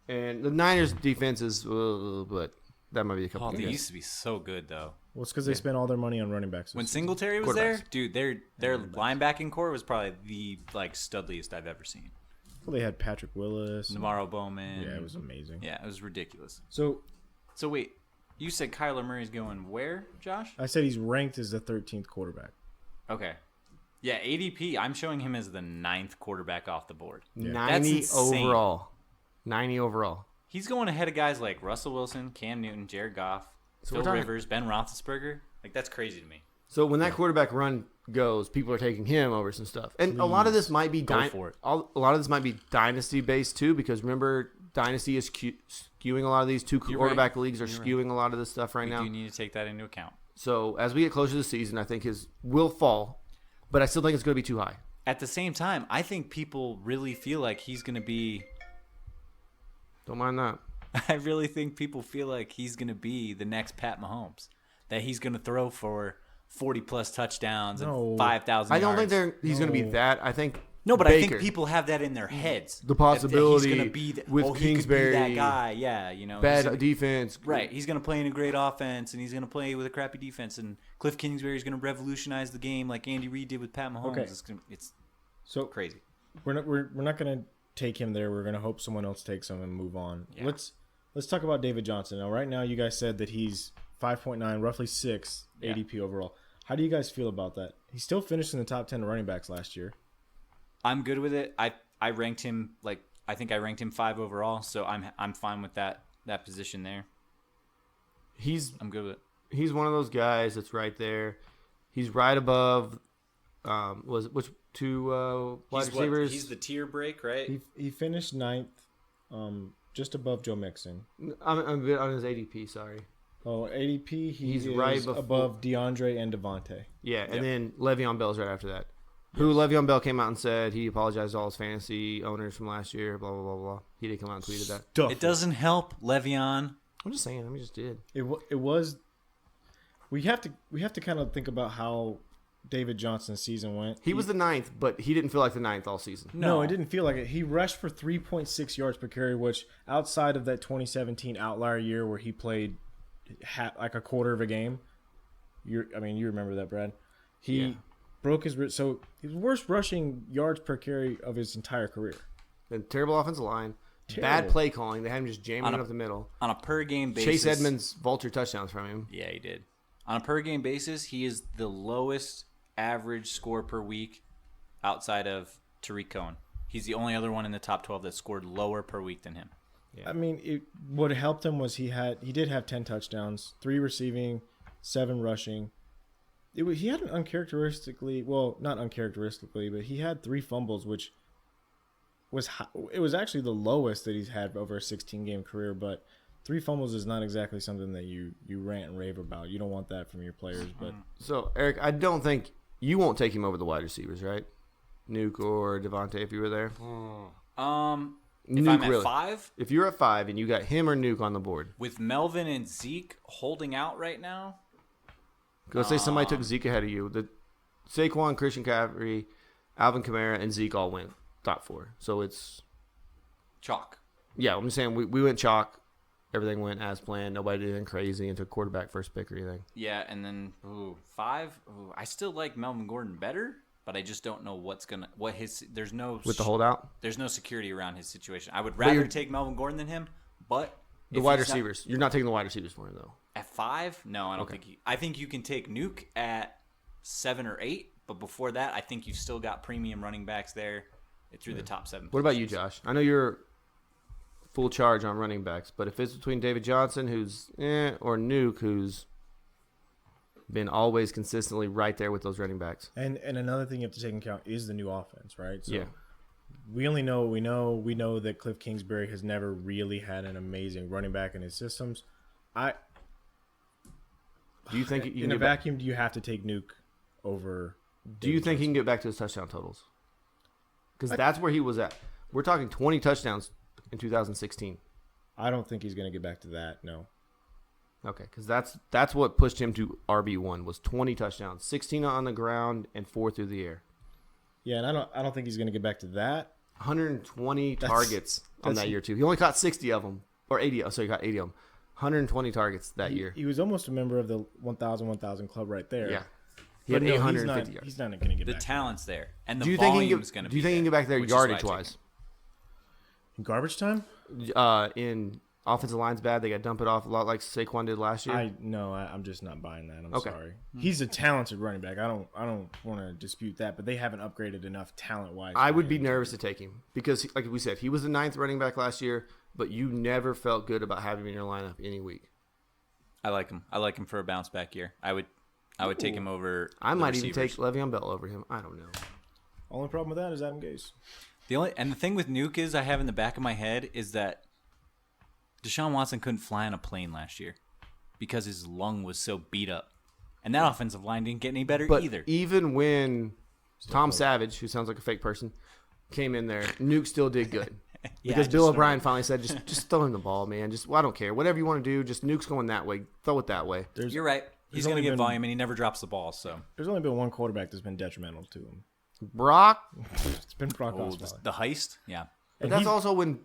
And the Niners defense is, but that might be a couple. They used to be so good though. Well, it's because they spent all their money on running backs. When Singletary was there, dude, their linebacking core was probably the studliest I've ever seen. Well, they had Patrick Willis, Navarro Bowman. Yeah, it was amazing. Yeah, it was ridiculous. So wait, you said Kyler Murray's going where, Josh? I said he's ranked as the 13th quarterback. Okay. Yeah, ADP, I'm showing him as the 9th quarterback off the board. Yeah. 90 overall. 90 overall. He's going ahead of guys like Russell Wilson, Cam Newton, Jared Goff, Phil Rivers, Ben Roethlisberger. Like, that's crazy to me. So when that quarterback run goes, people are taking him over some stuff. And a lot of this might be Go for it. A lot of this might be dynasty based too, because remember, dynasty is skewing a lot of these quarterback leagues are skewing a lot of this stuff right now. You need to take that into account. So as we get closer to the season, I think his will fall, but I still think it's going to be too high. At the same time, I think people really feel like he's going to be. Don't mind that. I really think people feel like he's going to be the next Pat Mahomes. That he's going to throw for 40-plus touchdowns and 5,000 yards. I don't think he's going to be that. I think No, but Baker. I think people have that in their heads. The possibility he's going to be with Kingsbury, he could be that guy. Yeah, you know, bad defense. Right, he's going to play in a great offense, and he's going to play with a crappy defense. And Cliff Kingsbury is going to revolutionize the game like Andy Reid did with Pat Mahomes. Okay. It's so crazy. We're not going to take him there. We're going to hope someone else takes him and move on. Yeah. Let's talk about David Johnson. Now, right now, you guys said that he's 5.9, roughly 6 ADP overall. How do you guys feel about that? He still finished in the top 10 running backs last year. I'm good with it. I ranked him I think I ranked him 5 overall, so I'm fine with that position there. I'm good with it. He's one of those guys that's right there. He's right above. Which two wide receivers? He's the tier break, right? He finished 9th, just above Joe Mixon. I'm on his ADP. Sorry. Oh, ADP. He's right above DeAndre and Devontae. Yeah, and then Le'Veon Bell's right after that. Who Le'Veon Bell came out and said he apologized to all his fantasy owners from last year. Blah blah blah blah. He did come out and tweeted that. It doesn't help Le'Veon. I'm just saying. I just did. It was. We have to kind of think about how David Johnson's season went. He was the 9th, but he didn't feel like the 9th all season. No, it didn't feel like it. He rushed for 3.6 yards per carry, which outside of that 2017 outlier year where he played like a quarter of a game. You remember that, Brad? He broke his wrist. So his worst rushing yards per carry of his entire career. And terrible offensive line. Bad play calling. They had him just jamming up the middle. On a per game basis. Chase Edmonds vulture touchdowns from him. Yeah, he did. On a per game basis, he is the lowest average score per week outside of Tariq Cohen. He's the only other one in the top 12 that scored lower per week than him. Yeah. I mean, what helped him was he did have 10 touchdowns, 3 receiving, 7 rushing. He had an not uncharacteristically, but he had 3 fumbles, which was actually the lowest that he's had over a 16-game career. But 3 fumbles is not exactly something that you rant and rave about. You don't want that from your players. But so Eric, I don't think you won't take him over the wide receivers, right? Nuke or Devontae if you were there. If I'm at 5? If you're at 5 and you got him or Nuke on the board. With Melvin and Zeke holding out right now? Let's say somebody took Zeke ahead of you. The Saquon, Christian McCaffrey, Alvin Kamara, and Zeke all went top 4. So it's... Chalk. Yeah, I'm saying we went chalk. everything went as planned. Nobody did anything crazy and took quarterback first pick or anything. Yeah, and then 5. I still like Melvin Gordon better, but I just don't know there's no With the holdout? There's no security around his situation. I would rather take Melvin Gordon than him, but The wide receivers. You're not taking the wide receivers for him, though. At 5? No, I don't think I think you can take Nuke at 7 or 8, but before that, I think you've still got premium running backs there through the top 7. What about you, Josh? I know you're full charge on running backs, but if it's between David Johnson, who's or Nuke, who's been always consistently right there with those running backs. And another thing you have to take into account is the new offense, right? So yeah. We only know we know that Cliff Kingsbury has never really had an amazing running back in his systems. Do you think in a vacuum, do you have to take Nuke over? Do you think he can get back to his touchdown totals? Because that's where he was at. We're talking 20 touchdowns in 2016. I don't think he's going to get back to that. No. Okay, because that's what pushed him to RB1 was 20 touchdowns, 16 on the ground and 4 through the air. Yeah, and I don't think he's going to get back to that. 120 targets on that year too. He only caught 60 of them or 80. So he got 80 of them. 120 targets year. He was almost a member of the 1,000 club right there. Yeah. He had 850 yards. He's not going to get the back. The talent's there, and do the you think volume's going to be. Do you think he can get back there yardage wise? In garbage time? In offensive line's bad. They got to dump it off a lot like Saquon did last year. I'm just not buying that. I'm sorry. He's a talented running back. I don't want to dispute that, but they haven't upgraded enough talent wise. I would be nervous to take him because, like we said, he was the 9th running back last year, but you never felt good about having him in your lineup any week. I like him. I like him for a bounce back year. I would take him over. I might even take Le'Veon Bell over him. I don't know. Only problem with that is Adam Gase. The thing with Nuke is I have in the back of my head is that Deshaun Watson couldn't fly on a plane last year because his lung was so beat up, and that offensive line didn't get any better either. Even when Tom Savage, who sounds like a fake person, came in there, Nuke still did good. Because Bill O'Brien finally said, just throw him the ball, man. I don't care. Whatever you want to do, just Nuke's going that way. Throw it that way. You're right. He's going to get volume, and he never drops the ball. So there's only been one quarterback that's been detrimental to him. Brock? It's been Brock Osweiler. The heist? Yeah. But that's also when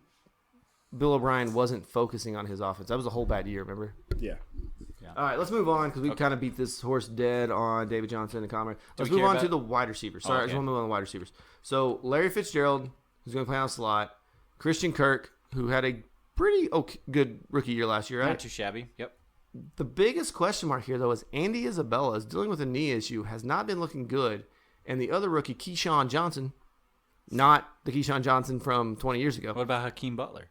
Bill O'Brien wasn't focusing on his offense. That was a whole bad year, remember? Yeah. All right, let's move on because we kind of beat this horse dead on David Johnson and Conrad. Let's move on to the wide receivers. Sorry, I just want to move on to the wide receivers. So Larry Fitzgerald, who's going to play on the slot. Christian Kirk, who had a pretty good rookie year last year, right? Not too shabby. Yep. The biggest question mark here, though, is Andy Isabella is dealing with a knee issue, has not been looking good. And the other rookie, Keyshawn Johnson, not the Keyshawn Johnson from 20 years ago. What about Hakeem Butler?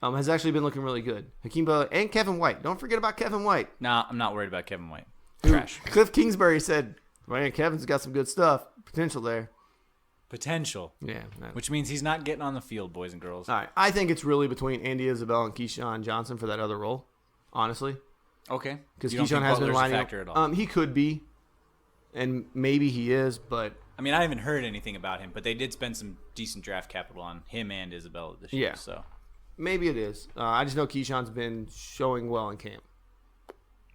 Has actually been looking really good. Hakeem Butler and Kevin White. Don't forget about Kevin White. Nah, I'm not worried about Kevin White. Trash. Cliff Kingsbury said, man, Kevin's got some good stuff. Potential there. Potential. Yeah. Which means he's not getting on the field, boys and girls. All right. I think it's really between Andy Isabella and Keyshawn Johnson for that other role, honestly. Okay. Because Keyshawn has been lining up. At all. He could be, and maybe he is, but... I mean, I haven't heard anything about him, but they did spend some decent draft capital on him and Isabella this year. Yeah. So maybe it is. I just know Keyshawn's been showing well in camp.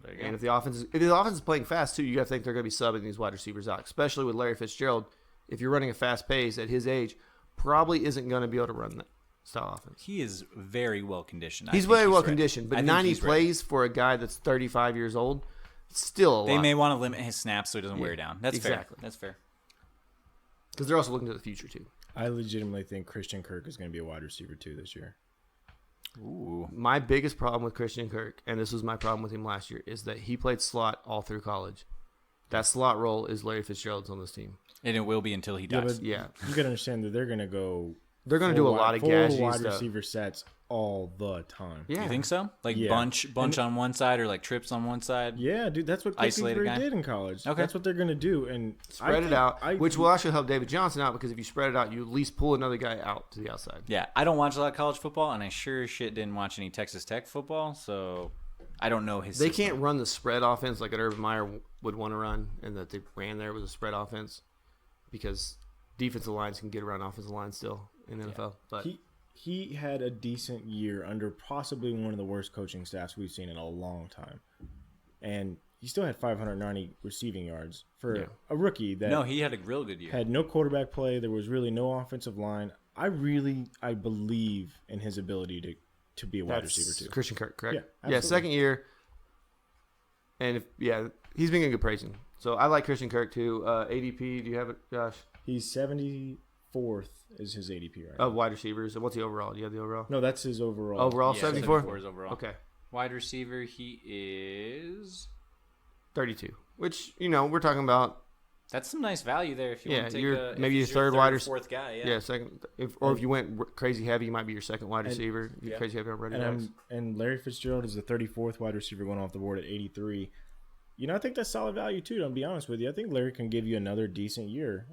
There you And go. if the offense is playing fast, too, you got to think they're going to be subbing these wide receivers out, especially with Larry Fitzgerald. If you're running a fast pace at his age, probably isn't going to be able to run that style offense. He is very well conditioned. He's very well conditioned, but 90 plays for a guy that's 35 years old, still a lot. They may want to limit his snaps so he doesn't wear down. That's exactly. fair. That's fair. Because they're also looking to the future, too. I legitimately think Christian Kirk is going to be a wide receiver, too, this year. Ooh. My biggest problem with Christian Kirk, and this was my problem with him last year, is that he played slot all through college. That slot role is Larry Fitzgerald's on this team. And it will be until he dies. Yeah. You got to understand that they're going to go... They're going to do a lot of gadgety wide stuff. receiver sets all the time. Yeah. You think so? Like bunch on one side or like trips on one side? Yeah, dude, that's what Cliff Kingsbury did in college. Okay. That's what they're going to do. And spread it out, which will actually help David Johnson out because if you spread it out, you at least pull another guy out to the outside. Yeah, I don't watch a lot of college football, and I sure as shit didn't watch any Texas Tech football, so I don't know his They system. can't run the spread offense like an Urban Meyer would want to run, and that they ran there was a spread offense because defensive lines can get around offensive lines still in the NFL. But he had a decent year under possibly one of the worst coaching staffs we've seen in a long time. And he still had 590 receiving yards for a rookie that No, he had a real good year. had no quarterback play. There was really no offensive line. I believe in his ability to be a wide receiver too. Christian Kirk, correct? Yeah, yeah, absolutely. second year. And he's been getting good praising. So I like Christian Kirk too. ADP, do you have it, Josh? He's 74th is his ADP right Of now. wide receivers. And what's the overall? Do you have the overall? No, that's his overall. Overall, Yeah, 74? is overall. Okay. Wide receiver, he is 32. Which, we're talking about. That's some nice value there. If you want to take you're maybe if your he's third or wide receiver. fourth guy. Yeah, second. If you went crazy heavy, he might be your second wide receiver. If you're yeah. crazy heavy on running backs. And Larry Fitzgerald is the 34th wide receiver going off the board at 83. I think that's solid value too. To be honest with you, I think Larry can give you another decent year.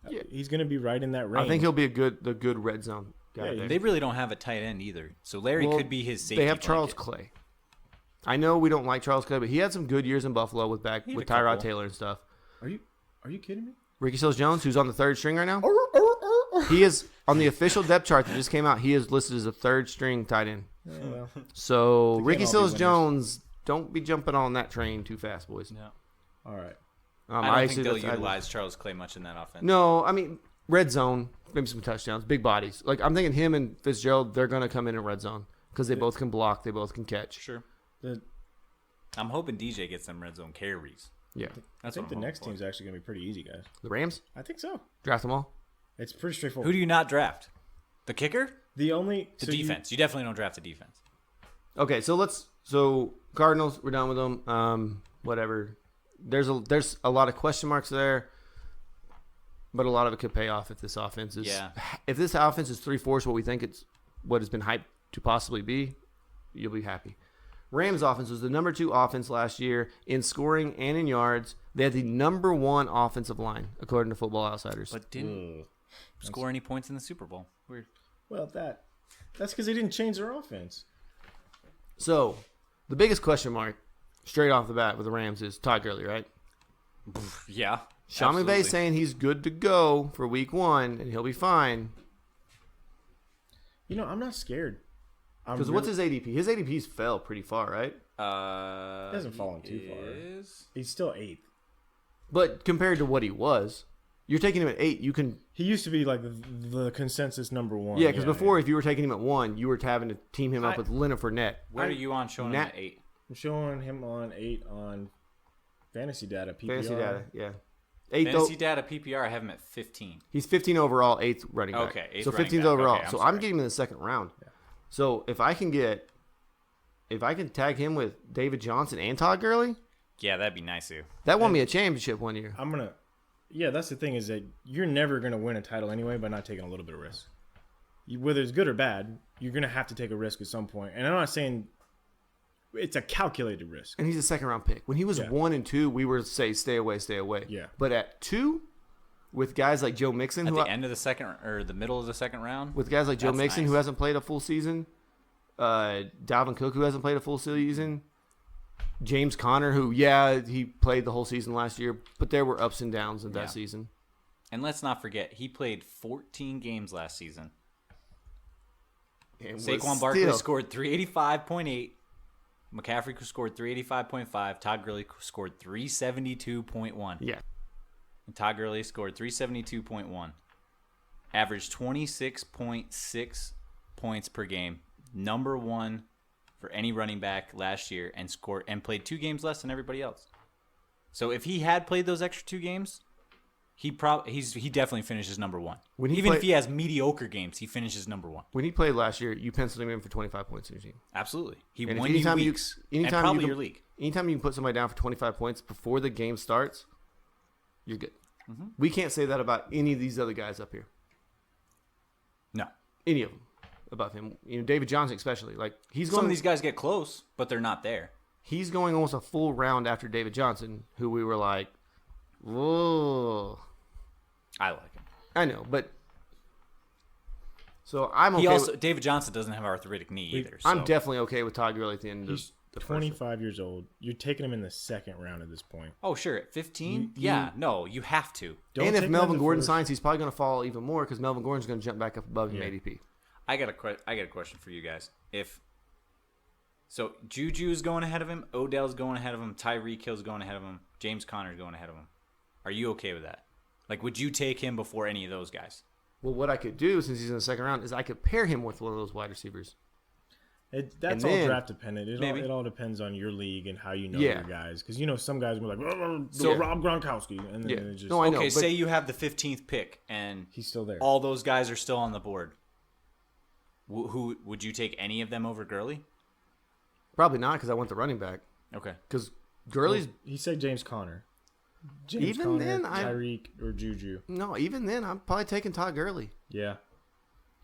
Yeah. He's going to be right in that range. I think he'll be the good red zone guy. Yeah, there. They really don't have a tight end either. So Larry could be his safety They have Charles blanket. Clay. I know we don't like Charles Clay, but he had some good years in Buffalo with He had a Tyrod couple. Taylor and stuff. Are you kidding me? Ricky Seals-Jones, who's on the third string right now, he is on the official depth chart that just came out. He is listed as a third string tight end. Yeah, well, So They can't Ricky all be Seals-Jones, don't be jumping on that train too fast, boys. No. all right. I don't think they'll utilize Charles Clay much in that offense. No, I mean red zone, maybe some touchdowns, big bodies. Like I'm thinking him and Fitzgerald, they're going to come in red zone because they both can block, they both can catch. Sure. The, I'm hoping DJ gets some red zone carries. Yeah, I That's think what the I'm next hoping team's actually going to be pretty easy, guys. the Rams I think so. draft them all. It's pretty for. straightforward. Who do you not draft? The kicker? The only The so defense. You definitely don't draft the defense. Okay, so Cardinals, we're done with them. Whatever. There's a lot of question marks there, but a lot of it could pay off if this offense is. Yeah. If this offense is 3/4 what we think it's what has been hyped to possibly be, you'll be happy. Rams offense was the number 2 offense last year in scoring and in yards. They had the number 1 offensive line according to Football Outsiders. But didn't score any points in the Super Bowl. Weird. Well, that's because they didn't change their offense. So the biggest question mark straight off the bat with the Rams is Todd Gurley, right? Yeah. Sean absolutely. McVay saying he's good to go for week 1 and he'll be fine. I'm not scared. Because what's his ADP? His ADP's fell pretty far, right? He hasn't fallen too far. He's still 8th. But compared to what he was, you're taking him at 8. You can, He used to be like the consensus number 1. yeah. Because before, if you were taking him at 1, you were having to team him up with Leonard Fournette. Where are you on showing him at 8? I'm showing him on 8 on fantasy data. PPR. Fantasy data, yeah. 8 Fantasy though. data PPR, I have him at 15. He's 15 overall, 8th running back. Okay, 8th so running 15th back. overall. Okay, I'm so I'm sorry. getting him in the second round. So if I can tag him with David Johnson and Todd Gurley, Yeah, that'd be nice too. that won me a championship one year. Yeah, that's the thing is that you're never gonna win a title anyway by not taking a little bit of risk. Whether it's good or bad, you're gonna have to take a risk at some point. And I'm not saying it's a calculated risk. And he's a second round pick. When he was 1 and 2, we were say stay away. Yeah. But at 2, with guys like Joe Mixon, At the end of the second or the middle of the second round, with guys like Joe That's Mixon nice. who hasn't played a full season, Dalvin Cook who hasn't played a full season, James Conner who he played the whole season last year, but there were ups and downs in that season. and let's not forget he played 14 games last season. And Saquon Barkley scored 385.8. McCaffrey scored 385.5. Todd Gurley scored 372.1. Yeah. And Todd Gurley scored 372.1. Averaged 26.6 points per game. Number 1 for any running back last year and played 2 games less than everybody else. So if he had played those extra 2 games, he definitely finishes number 1. If he has mediocre games, he finishes number 1. When he played last year, you penciled him in for 25 points in your team. Absolutely. He And won you anytime you- weeks anytime and you probably can- your league. Anytime you can put somebody down for 25 points before the game starts, you're good. Mm-hmm. We can't say that about any of these other guys up here. No. Any of them above him. David Johnson especially. Like he's Some going. of these guys get close, but they're not there. He's going almost a full round after David Johnson, who we were like, whoa. I like him. I know, but so I'm okay. He also David Johnson doesn't have arthritic knee either. So. I'm definitely okay with Todd Gurley at the end of He's the first 25 years old. You're taking him in the second round at this point. Oh sure, at 15, You- you have to. Don't And take if him Melvin in the Gordon first. signs, he's probably going to fall even more because Melvin Gordon's going to jump back up above him Yeah. ADP. I got a question for you guys. So Juju's going ahead of him, Odell's going ahead of him, Tyreek Hill's going ahead of him, James Conner's going ahead of him. Are you okay with that? Like, would you take him before any of those guys? Well, what I could do since he's in the second round is I could pair him with one of those wide receivers. That's all draft dependent. It all depends on your league and how you know your guys. Because some guys will be like, Rob Gronkowski, and then it just okay. Say you have the 15th pick and he's still there. All those guys are still on the board. Who would you take any of them over Gurley? Probably not, because I want the running back. Okay. Because Gurley's... he said James Conner. Tyreek, or Juju. No, even then, I'm probably taking Todd Gurley. Yeah.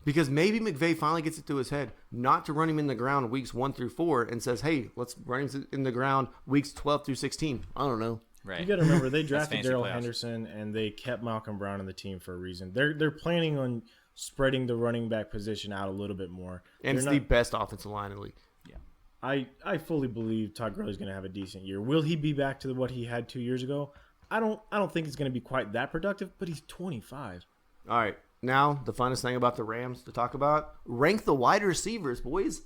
Because maybe McVay finally gets it through his head not to run him in the ground weeks 1 through 4 and says, hey, let's run him in the ground weeks 12 through 16. I don't know. Right. You got to remember, they drafted Darrell Henderson, and they kept Malcolm Brown on the team for a reason. They're planning on spreading the running back position out a little bit more. And it's the best offensive line in the league. Yeah. I fully believe Todd Gurley's going to have a decent year. Will he be back to what he had 2 years ago? I don't think it's going to be quite that productive, but he's 25. All right. Now, the funnest thing about the Rams to talk about, rank the wide receivers, boys.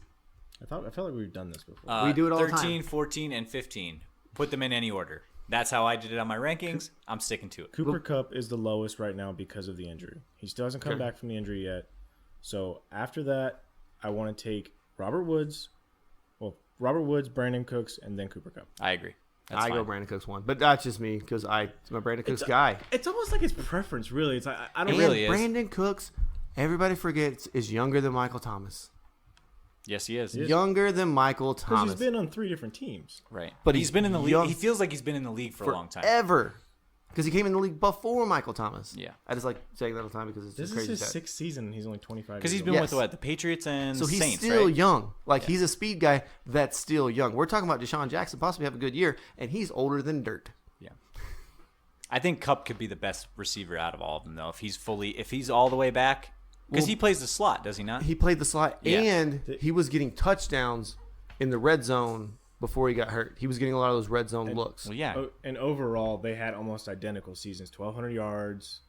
I felt like we've done this before. We do it all the time. 13, 14, and 15. Put them in any order. That's how I did it on my rankings. I'm sticking to it. Cooper Kupp is the lowest right now because of the injury. He still hasn't come back from the injury yet. So after that, I want to take Robert Woods, Brandon Cooks, and then Cooper Kupp. I agree. I go Brandon Cooks 1, but that's just me because I'm a Brandon Cooks guy. It's almost like his preference, really. It's like I don't really. Brandon Cooks, everybody forgets, is younger than Michael Thomas. Yes, he is. Younger than Michael Thomas. Because he's been on 3 different teams. Right. But he's been in the league. He feels like he's been in the league for a long time. Ever. Because he came in the league before Michael Thomas. Yeah. I just like saying that all the time because it's this crazy. This is his 6th season, and he's only 25 Because he's years been old. with what? The Patriots and so he's Saints, still right? young. He's a speed guy that's still young. We're talking about Deshaun Jackson possibly have a good year, and he's older than dirt. Yeah. I think Kupp could be the best receiver out of all of them, though, if he's all the way back. Because he plays the slot, does he not? He played the slot, and he was getting touchdowns in the red zone before he got hurt. He was getting a lot of those red zone looks. Well, yeah. And overall, they had almost identical seasons, 1,200 yards.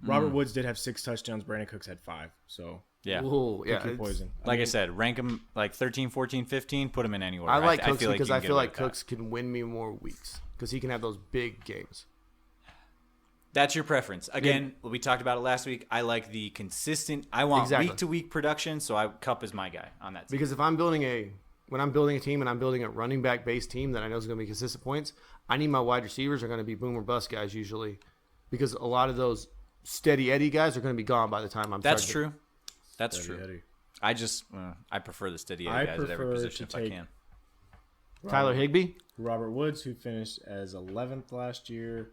Robert Woods did have 6 touchdowns. Brandon Cooks had 5. So, yeah. Ooh, pick your poison. I said, rank him like 13, 14, 15, put him in any order. I like Cooks because I feel like Cooks Cooks can win me more weeks because he can have those big games. That's your preference. Again, we talked about it last week. I like the consistent. I want week-to-week production, so Kupp is my guy on that team. Because if I'm building when I'm building a team and I'm building a running back-based team that I know is going to be consistent points, I need my wide receivers are going to be boom or bust guys usually because a lot of those steady Eddie guys are going to be gone by the time I'm That's true. That's Steady true. Eddie. I just I prefer the steady Eddie guys at every position if I can. Tyler Higbee? Robert Woods, who finished as 11th last year.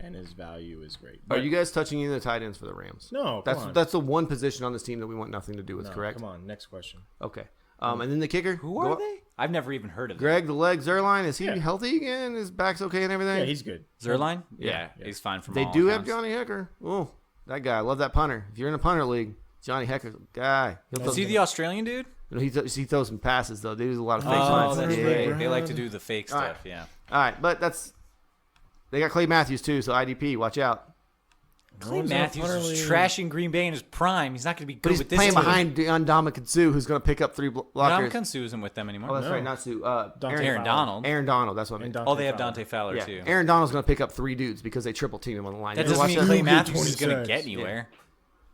And his value is great. Are you guys touching any of the tight ends for the Rams? No, that's the one position on this team that we want nothing to do with, correct? Come on, next question. Okay. And then the kicker? Who are they? I've never even heard of them. Greg the Leg Zerline. Is he healthy again? His back's okay and everything? Yeah, he's good. Zerline? Yeah, he's fine from all They do accounts. have Johnny Hecker. Oh, that guy. I love that punter. If you're in a punter league, Johnny Hecker, guy. Is he the Australian dude? He throws some passes, though. They do a lot of fake Oh, punts. that's Yeah. right. They like to do the fake stuff, yeah. All right, but they got Clay Matthews, too, so IDP, watch out. Clay Matthews was trashing Green Bay in his prime. He's not going to be good But he's with this playing team. behind Ndamukong Suh, who's going to pick up 3 blockers. Ndamukong Suh isn't with them anymore. Oh, that's right, not Sue. Aaron Donald. Aaron Donald, that's what I meant. Oh, they have Dante Fowler, Yeah, too. Aaron Donald's going to pick up 3 dudes because they triple team him on the line. That You ever doesn't watch mean Clay Good Matthews is 20 going to sacks. get anywhere.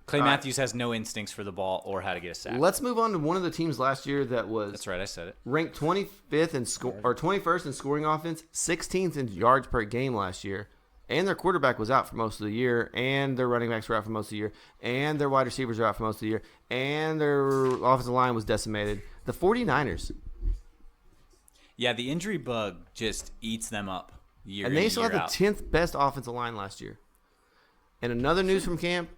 Clay Matthews has no instincts for the ball or how to get a sack. Let's move on to one of the teams last year that was That's right, I said it. ranked 25th in 21st in scoring offense, 16th in yards per game last year, and their quarterback was out for most of the year, and their running backs were out for most of the year, and their wide receivers were out for most of the year, and their offensive line was decimated. The 49ers. Yeah, the injury bug just eats them up year And in they and still year had the out. 10th best offensive line last year. And another news from camp.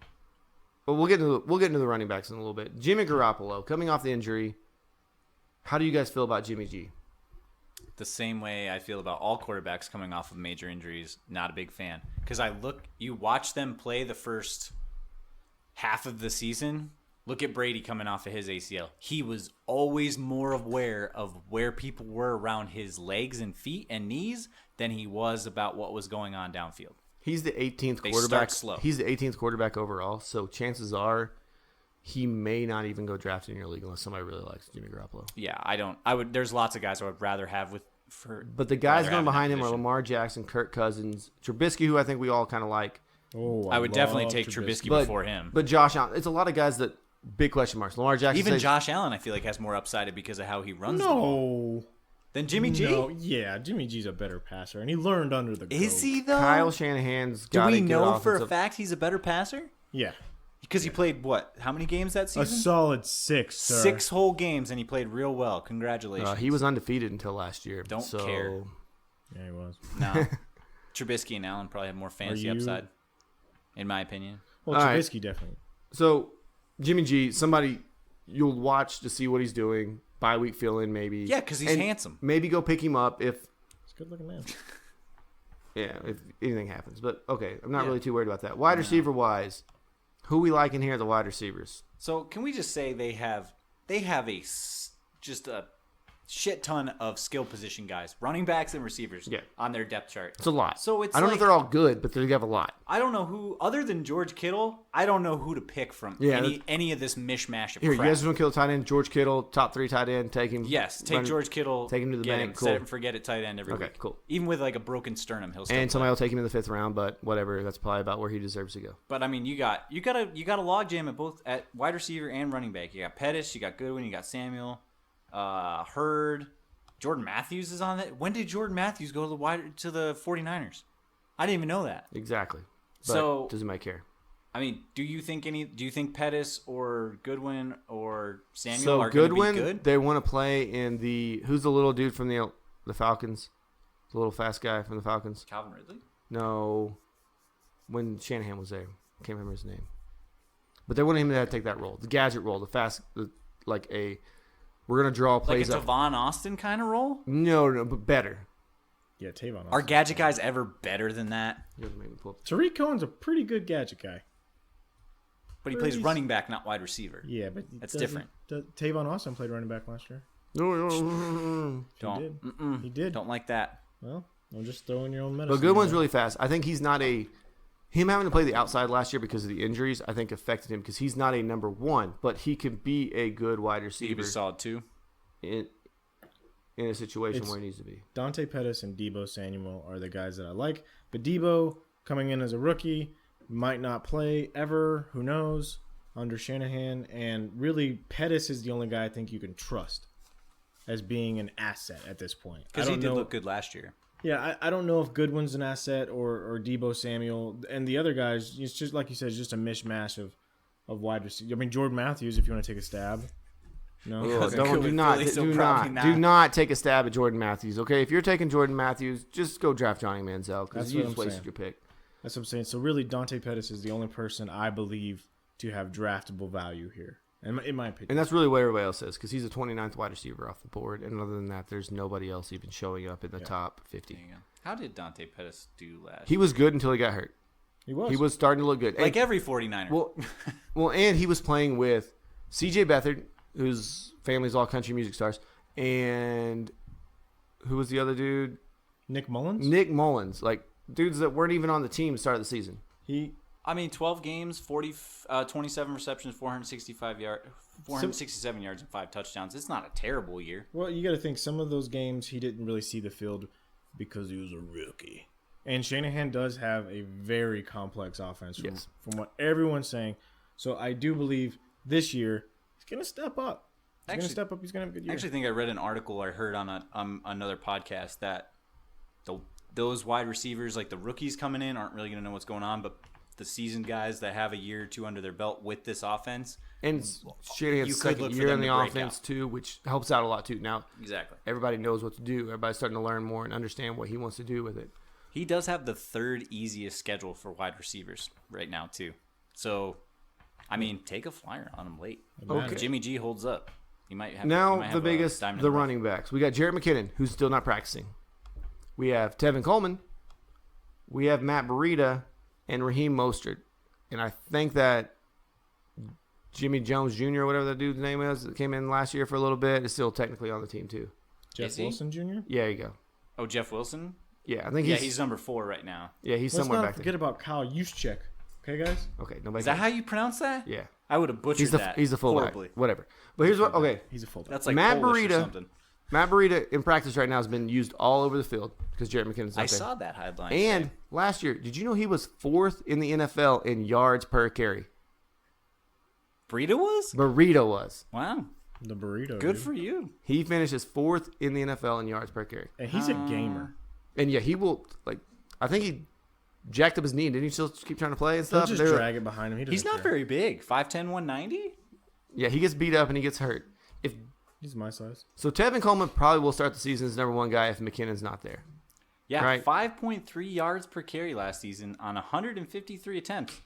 Well, we'll get into the running backs in a little bit. Jimmy Garoppolo coming off the injury. How do you guys feel about Jimmy G? The same way I feel about all quarterbacks coming off of major injuries. Not a big fan. Because you watch them play the first half of the season. Look at Brady coming off of his ACL. He was always more aware of where people were around his legs and feet and knees than he was about what was going on downfield. He's the 18th They quarterback. start slow. He's the 18th quarterback overall, so chances are he may not even go draft in your league unless somebody really likes Jimmy Garoppolo. Yeah, I would. There's lots of guys I would rather have But the guys rather going have in behind that him are position. Lamar Jackson, Kirk Cousins, Trubisky, who I think we all kind of like. Oh, I would definitely love take Trubisky But, before him. But Josh Allen, it's a lot of guys that big question marks. Lamar Jackson. Even says, Josh Allen, I feel like, has more upside because of how he runs the ball. No. Than Jimmy G? No, yeah, Jimmy G's a better passer, and he learned under the Is coach. he, though? Kyle Shanahan's Do got we a good know for a offensive- fact he's a better passer? Yeah. Because he played, what, how many games that A season? solid 6, sir. 6 whole games, and he played real well. Congratulations. He was undefeated until last year. Don't so... care. Yeah, he was. No. Trubisky and Allen probably have more fantasy you- upside, in my opinion. Well, All right. Trubisky definitely. So, Jimmy G, somebody you'll watch to see what he's doing. Bye-week fill-in, maybe. Yeah, because he's And handsome. Maybe go pick him up if He's a good-looking man. if anything happens. But, okay, I'm not Yeah. really too worried about that. Wide receiver-wise, who we like in here are the wide receivers. So can we just say they have just a shit ton of skill position guys, running backs and receivers on their depth chart. It's a lot. So it's I don't know like- if they're all good, but they have a lot. I don't know who, other than George Kittle, I don't know who to pick from any of this mishmash of Here, crap. you guys want to kill tight end? George Kittle, top 3 tight end. Take him. Yes, take George Kittle. Take him to the get bank. him, Cool. set it and forget it tight end every Okay, week. cool. Even with like a broken sternum, he'll still And play. somebody will take him in the 5th round, but whatever. That's probably about where he deserves to go. But I mean, you got a log jam at wide receiver and running back. You got Pettis, you got Goodwin, you got Samuel, Hurd. Jordan Matthews is on that. When did Jordan Matthews go to the 49ers? I didn't even know that. Exactly. But So doesn't make care. I mean, do you think Pettis or Goodwin or Samuel So are going to Goodwin, be good? they want to play in the who's the little dude from the Falcons? The little fast guy from the Falcons? Calvin Ridley? No. When Shanahan was there. I can't remember his name. But they wanted him to take that role. The gadget role, we're going to draw Like plays a up. Tavon Austin kind of role? No, but better. Yeah, Tavon. Are gadget guys ever better than that? You have to make me pull up. Tariq Cohen's a pretty good gadget guy. But he plays running back, not wide receiver. Yeah, but That's different. Tavon Austin played running back last year. No. Don't. He did. Don't like that. Well, I'm just throwing your own medicine. But Goodwin's really fast. I think he's not him having to play the outside last year because of the injuries, I think affected him because he's not a number 1, but he can be a good wide He receiver was solid too. in a situation where he needs to be. Dante Pettis and Debo Samuel are the guys that I like. But Debo, coming in as a rookie, might not play ever. Who knows? Under Shanahan. And really, Pettis is the only guy I think you can trust as being an asset at this point. Because he did look good last year. Yeah, I don't know if Goodwin's an asset or Debo Samuel. And the other guys, it's just like you said, it's just a mishmash of wide receivers. I mean, Jordan Matthews, if you want to take a stab. No? Ugh, Good with Philly, so probably not. do not take a stab at Jordan Matthews. Okay, if you're taking Jordan Matthews, just go draft Johnny Manziel because That's you what just I'm wasted saying. your pick. That's what I'm saying. So really, Dante Pettis is the only person I believe to have draftable value here, in my opinion. And that's really what everybody else says because he's a 29th wide receiver off the board. And other than that, there's nobody else even showing up in the top 50. There you go. How did Dante Pettis do last? He was good until he got hurt. He was. He was starting to look good. like And- every 49er. Well, and he was playing with C.J. Beathard, whose family's all country music stars, and who was the other dude? Nick Mullins. Nick Mullins, like dudes that weren't even on the team to start of the season. I mean, 12 games, 27 receptions, 467 yards, and 5 touchdowns. It's not a terrible year. Well, you got to think some of those games he didn't really see the field because he was a rookie. And Shanahan does have a very complex offense from what everyone's saying. So I do believe this year he's going to step up. He's going to step up. He's going to have a good year. I actually think I read an article I heard on another podcast that those wide receivers, like the rookies coming in, aren't really going to know what's going on, but the seasoned guys that have a year or two under their belt with this offense. And Shanahan's You could second look for year in them the to break offense out. too, which helps out a lot too. Now Exactly. everybody knows what to do. Everybody's starting to learn more and understand what he wants to do with it. He does have the third easiest schedule for wide receivers right now, too. So, I mean, take a flyer on him late. Okay. If Jimmy G holds up, he might have. Now he might the have a biggest, diamond in the rough. running backs. We got Jarrett McKinnon, who's still not practicing. We have Tevin Coleman. We have Matt Breida and Raheem Mostert. And I think that Jimmy Jones Jr., whatever that dude's name is, that came in last year for a little bit, is still technically on the team too. Jeff Is he? Wilson Jr.? Yeah, there you go. Oh, Jeff Wilson? Yeah, I think Yeah, he's number 4 right now. yeah, he's Let's somewhere not back forget there. about Kyle Juszczyk. Okay, guys? Okay, nobody. Is that cares. how you pronounce that? Yeah, I would have butchered that. he's the fullback. horribly. Whatever. But here's what. Okay, He's a fullback. That's like Matt Polish or Breida- something. Matt Breida in practice right now has been used all over the field because Jarrett McKinnon's not I there. saw that headline. And today. last year, did you know he was 4th in the NFL in yards per carry? Burrito was? Burrito was. Wow. The burrito. Good dude. for you. He finishes 4th in the NFL in yards per carry. And he's a gamer. And yeah, he will I think he jacked up his knee. Didn't he still keep trying to play and He'll stuff? just drag it behind him. He's not care. very big. 5'10", 190? Yeah, he gets beat up and he gets hurt. He's my size. So Tevin Coleman probably will start the season as number 1 guy if McKinnon's not there. Yeah, Right. 5.3 yards per carry last season on 153 attempts.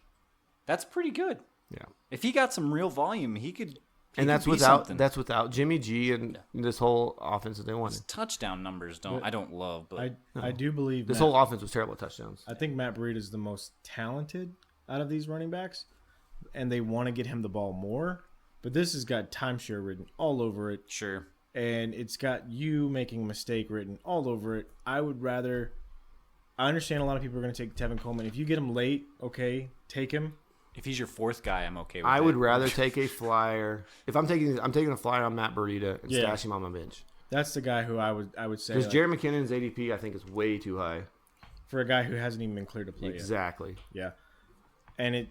That's pretty good. Yeah. If he got some real volume, he could. And that's be without something. that's without Jimmy G and this whole offense that they wanted. His touchdown numbers I don't love, but I do believe This Matt, whole offense was terrible at touchdowns. I think Matt Breida is the most talented out of these running backs, and they want to get him the ball more. But this has got timeshare written all over it, sure. and it's got you making a mistake written all over it. I would rather. I understand a lot of people are going to take Tevin Coleman. If you get him late, okay, take him. If he's your 4th guy, I'm okay with I it. would rather take a flyer. If I'm taking a flyer on Matt Breida and stash him on my bench. That's the guy who I would say Because Jerry McKinnon's ADP I think is way too high. for a guy who hasn't even been cleared to play Exactly. yet. Yeah,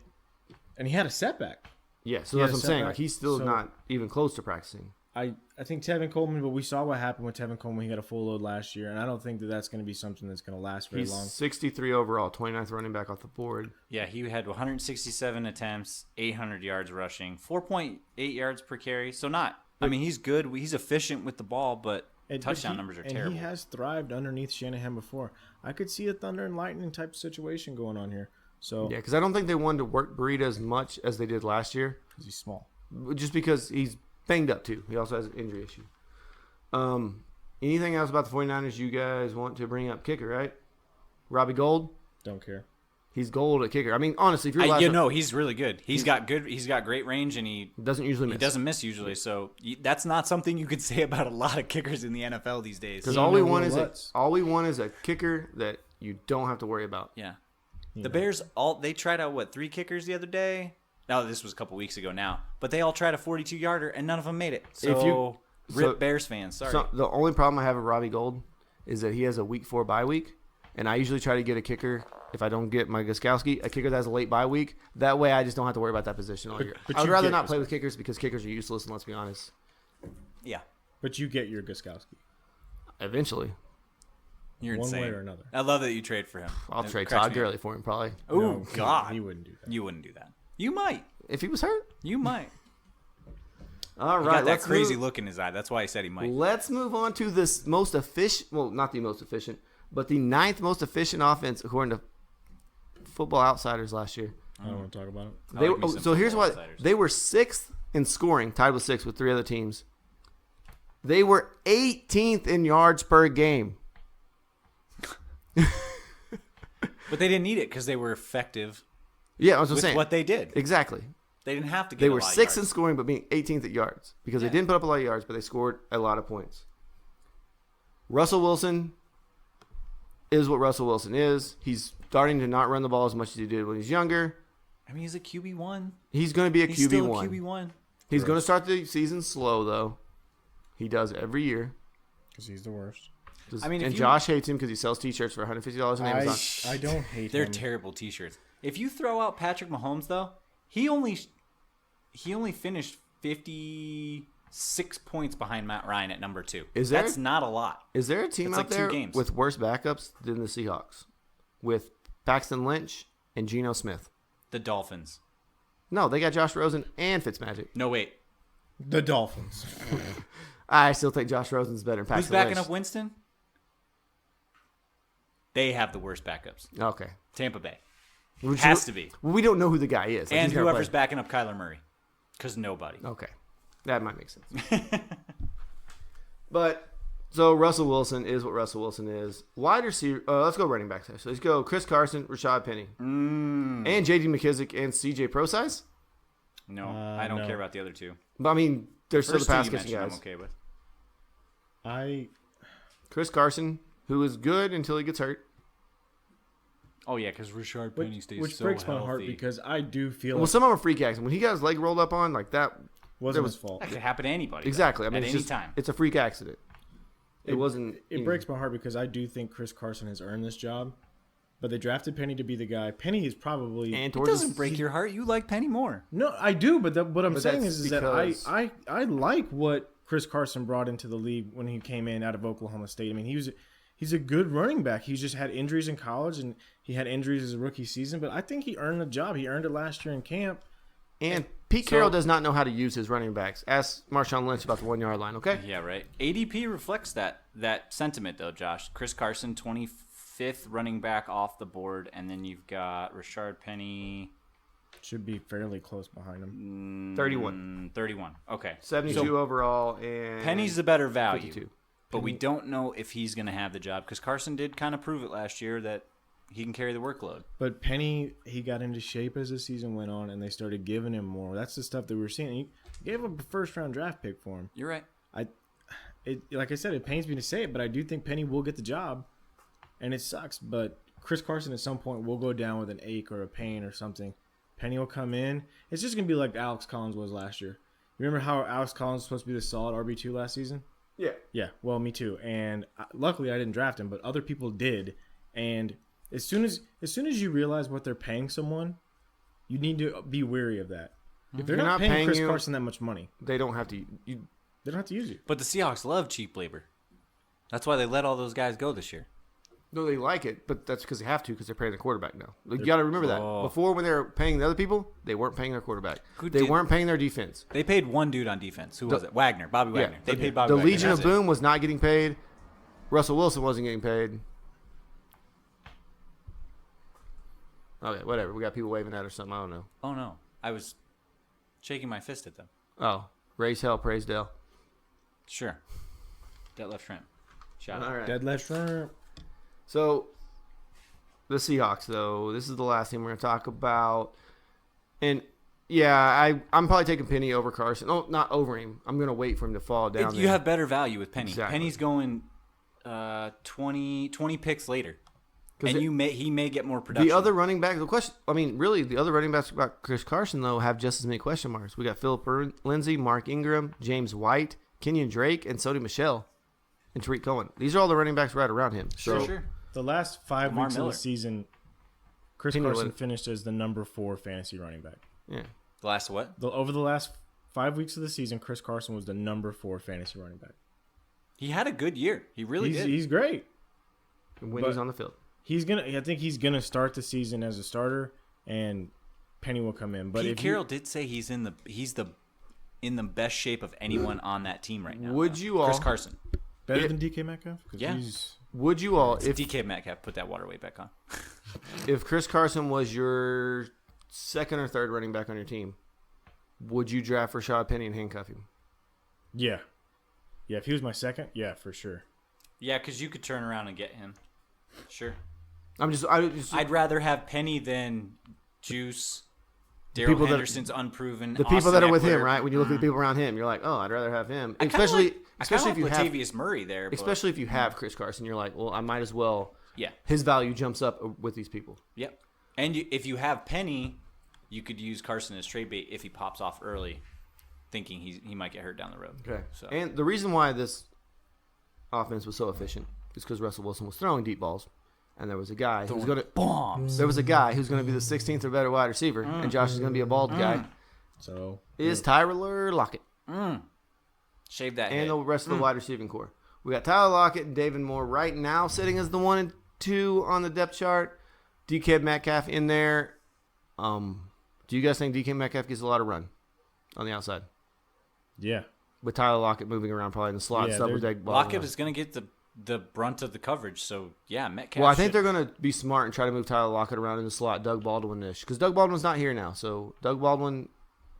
and he had a setback. Yeah, so He that's had what a I'm saying. setback, Like he's still so- not even close to practicing. I think Tevin Coleman, but we saw what happened with Tevin Coleman. He got a full load last year, and I don't think that's going to be something that's going to last very He's long. 63 overall, 29th running back off the board. Yeah, he had 167 attempts, 800 yards rushing, 4.8 yards per carry. So I mean, he's good. He's efficient with the ball, but touchdown numbers are terrible. And he has thrived underneath Shanahan before. I could see a thunder and lightning type situation going on here. So Yeah, because I don't think they wanted to work Breida as much as they did last year. because he's small. Just because he's banged up too. He also has an injury issue. Anything else about the 49ers you guys want to bring up? Kicker, right? Robbie Gould? Don't care. He's gold at kicker. I mean, honestly, if you're last he's really good. He's got great range, and he doesn't usually miss. He doesn't miss usually, so that's not something you could say about a lot of kickers in the NFL these days. Because You all we know want what? is a kicker that you don't have to worry about. Yeah. The Bears they tried out 3 kickers the other day. No, this was a couple weeks ago now. But they all tried a 42-yarder and none of them made it. So rip Bears fans. Sorry. So the only problem I have with Robbie Gould is that he has a week 4 bye week, and I usually try to get a kicker if I don't get my Gostkowski, a kicker that has a late bye week. That way I just don't have to worry about that position all year. but I would you rather get not play with kickers because kickers are useless, and let's be honest. Yeah. But you get your Gostkowski Eventually. You're one insane. way or another. I love that you trade for him. I'll It trade cracks Todd me up. Gurley for him probably. Oh, No, God. he wouldn't do that. You wouldn't do that. You might. If he was hurt. You might. All He right, got that let's crazy move, look in his eye. That's why he said he might. Let's move on to this most efficient, well, not the most efficient, but the 9th most efficient offense according to Football Outsiders last year. I don't want to talk about it. I like me some So here's Football what Outsiders. they were 6th in scoring, tied with 6 with 3 other teams. They were 18th in yards per game. But they didn't need it because they were effective Yeah, I was with saying. what they did. Exactly. They didn't have to get They a were lot of 6th in yards. scoring, but being 18th at yards because Yeah. they didn't put up a lot of yards, but they scored a lot of points. Russell Wilson is what Russell Wilson is. He's starting to not run the ball as much as he did when he's younger. I mean, he's a QB1. He's going to be a He's still a QB1. QB1. He's going to start the season slow, though. He does every year. Because he's the worst. I mean, if and you- Josh hates him because he sells T-shirts for $150 on Amazon. I don't hate They're him. terrible T-shirts. If you throw out Patrick Mahomes, though, he only finished 56 points behind Matt Ryan at number 2. Is there- That's not a lot. Is there a team It's out like 2 there games. with worse backups than the Seahawks? With Paxton Lynch and Geno Smith? The Dolphins. No, they got Josh Rosen and Fitzmagic. No, wait. The Dolphins. I still think Josh Rosen's better than Paxton Who's backing Lynch. up Winston? They have the worst backups. Okay. Tampa Bay. Which Has to be. Well, we don't know who the guy is. Like, And he's never whoever's played. backing up Kyler Murray. Because nobody. Okay. That might make sense. But, so Russell Wilson is what Russell Wilson is. Wide receiver. Let's go running back. So let's go Chris Carson, Rashad Penny. And J.D. McKissick and C.J. Procise. No, I don't no. care about the other 2. But, I mean, they're still the First 2 pass you catching mentioned, guys. I'm okay with. Chris Carson, who is good until he gets hurt. Oh, yeah, because Rashard Penny stays Which so breaks healthy. my heart because I do feel Well, like some of them are freak accidents. When he got his leg rolled up on, like that wasn't was- his fault. That could happen to anybody. exactly. I though, mean, at it's any just, time. it's a freak accident. It wasn't. It breaks my heart because I do think Chris Carson has earned this job. but they drafted Penny to be the guy. Penny is probably And It doesn't break your heart. You like Penny more. no, I do, but what I'm But saying that's is that because- I like what Chris Carson brought into the league when he came in out of Oklahoma State. I mean, he's a good running back. He's just had injuries in college and he had injuries as a rookie season, but I think he earned the job. He earned it last year in camp. And Pete Carroll does not know how to use his running backs. Ask Marshawn Lynch about the 1 yard line, okay? Yeah, right. ADP reflects that sentiment, though, Josh. Chris Carson, 25th running back off the board, and then you've got Rashard Penny. Should be fairly close behind him. 31. 31. Okay. 72 overall, and Penny's the better value. 52. But we don't know if he's going to have the job because Carson did kind of prove it last year that he can carry the workload. But Penny, he got into shape as the season went on, and they started giving him more. That's the stuff that we were seeing. He gave up a first-round draft pick for him. You're right. Like I said, it pains me to say it, but I do think Penny will get the job, and it sucks. But Chris Carson at some point will go down with an ache or a pain or something. Penny will come in. It's just going to be like Alex Collins was last year. You remember how Alex Collins was supposed to be the solid RB2 last season? Yeah. Yeah, well, me too. And luckily I didn't draft him, but other people did. And as soon as you realize what they're paying someone, you need to be wary of that. If they're not paying Chris Carson that much money, They don't have to. they don't have to use you. But the Seahawks love cheap labor. That's why they let all those guys go this year. No, they like it, but that's because they have to because they're paying the quarterback now. You got to remember that. Oh. Before, when they were paying the other people, they weren't paying their quarterback. They did- weren't paying their defense. They paid one dude on defense. Who was it? Bobby Wagner. They paid Bobby The Wagner. Legion of That's it. Boom was not getting paid. Russell Wilson wasn't getting paid. Okay, whatever. We got people waving at or something. I don't know. Oh, no. I was shaking my fist at them. Oh, raise hell, praise Dale. Sure. That left shrimp. Shout out. All right. Dead left shrimp. So, the Seahawks, though, this is the last thing we're going to talk about. And, yeah, I'm probably taking Penny over Carson. Oh, not over him. I'm going to wait for him to fall down You there. have better value with Penny. Exactly. Penny's going 20 picks later. 'Cause And he may get more production. The other running backs, the other running backs about Chris Carson, though, have just as many question marks. We got Philip Lindsay, Mark Ingram, James White, Kenyon Drake, and Sony Michel, and Tariq Cohen. These are all the running backs right around him. Sure. The last 5 Lamar weeks Miller. of the season, Chris Penny Carson would- finished as the number 4 fantasy running back. Yeah. The last what? Over the last 5 weeks of the season, Chris Carson was the number 4 fantasy running back. He had a good year. He really did. He's great. When But- he's on the field. I think he's gonna start the season as a starter, and Penny will come in. But Pete if Carroll did say he's in the best shape of anyone on that team right now. Would you all- Chris Carson. better than DK Metcalf, 'Cause Yeah. Would you all, if DK Metcalf put that water weight back on. if Chris Carson was your second or third running back on your team, would you draft Rashad Penny and handcuff him? yeah. If he was my second, yeah, for sure. Yeah, because you could turn around and get him. Sure. I'd I'd rather have Penny than Juice. people Daryl that- Henderson's unproven. the people Austin that are with him, Eckler. right? When you look at the people around him, you're like, oh, I'd rather have him. I kinda Especially like if you have Latavius Murray there. But especially if you have Chris Carson, you're like, well, I might as well. yeah. His value jumps up with these people. Yep. And if you have Penny, you could use Carson as trade bait if he pops off early, thinking he might get hurt down the road. Okay. So And the reason why this offense was so efficient is because Russell Wilson was throwing deep balls, and there was a guy who's going to bombs. There was a guy who's going to be the 16th or better wide receiver, and Josh is going to be a bald guy. So Is Tyler Lockett Shave that and head. the rest of the wide receiving core. We got Tyler Lockett and David Moore right now sitting as the 1 and 2 on the depth chart. DK Metcalf in there. Do you guys think DK Metcalf gets a lot of run on the outside yeah, with Tyler Lockett moving around probably in the slot? Yeah, stuff with they're- Doug Lockett is going to get the brunt of the coverage. So yeah, Metcalf. Well, I think should- they're going to be smart and try to move Tyler Lockett around in the slot, Doug Baldwin-ish. Because Doug Baldwin's not here now. So Doug Baldwin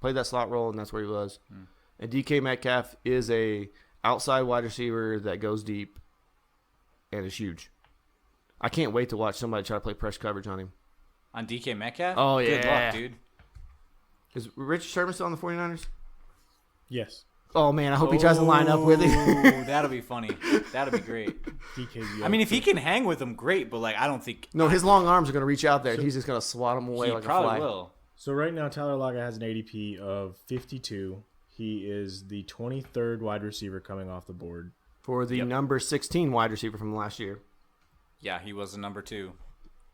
played that slot role, and that's where he was. And DK Metcalf is a outside wide receiver that goes deep and is huge. I can't wait to watch somebody try to play press coverage on him. on DK Metcalf. Oh, Good yeah. luck, dude. Is Richard Sherman still on the 49ers? yes. Oh, man, I hope he tries to line up with him. Ooh, that'll be funny. That'll be great. DK. I mean, if he can hang with them, great. But like, I don't think No, his long arms are going to reach out there, and he's just going to swat him away he like a probably fly. will. So right now, Tyler Lockett has an ADP of 52. He is the 23rd wide receiver coming off the board. For the Yep. number 16 wide receiver from last year. Yeah, he was the number 2.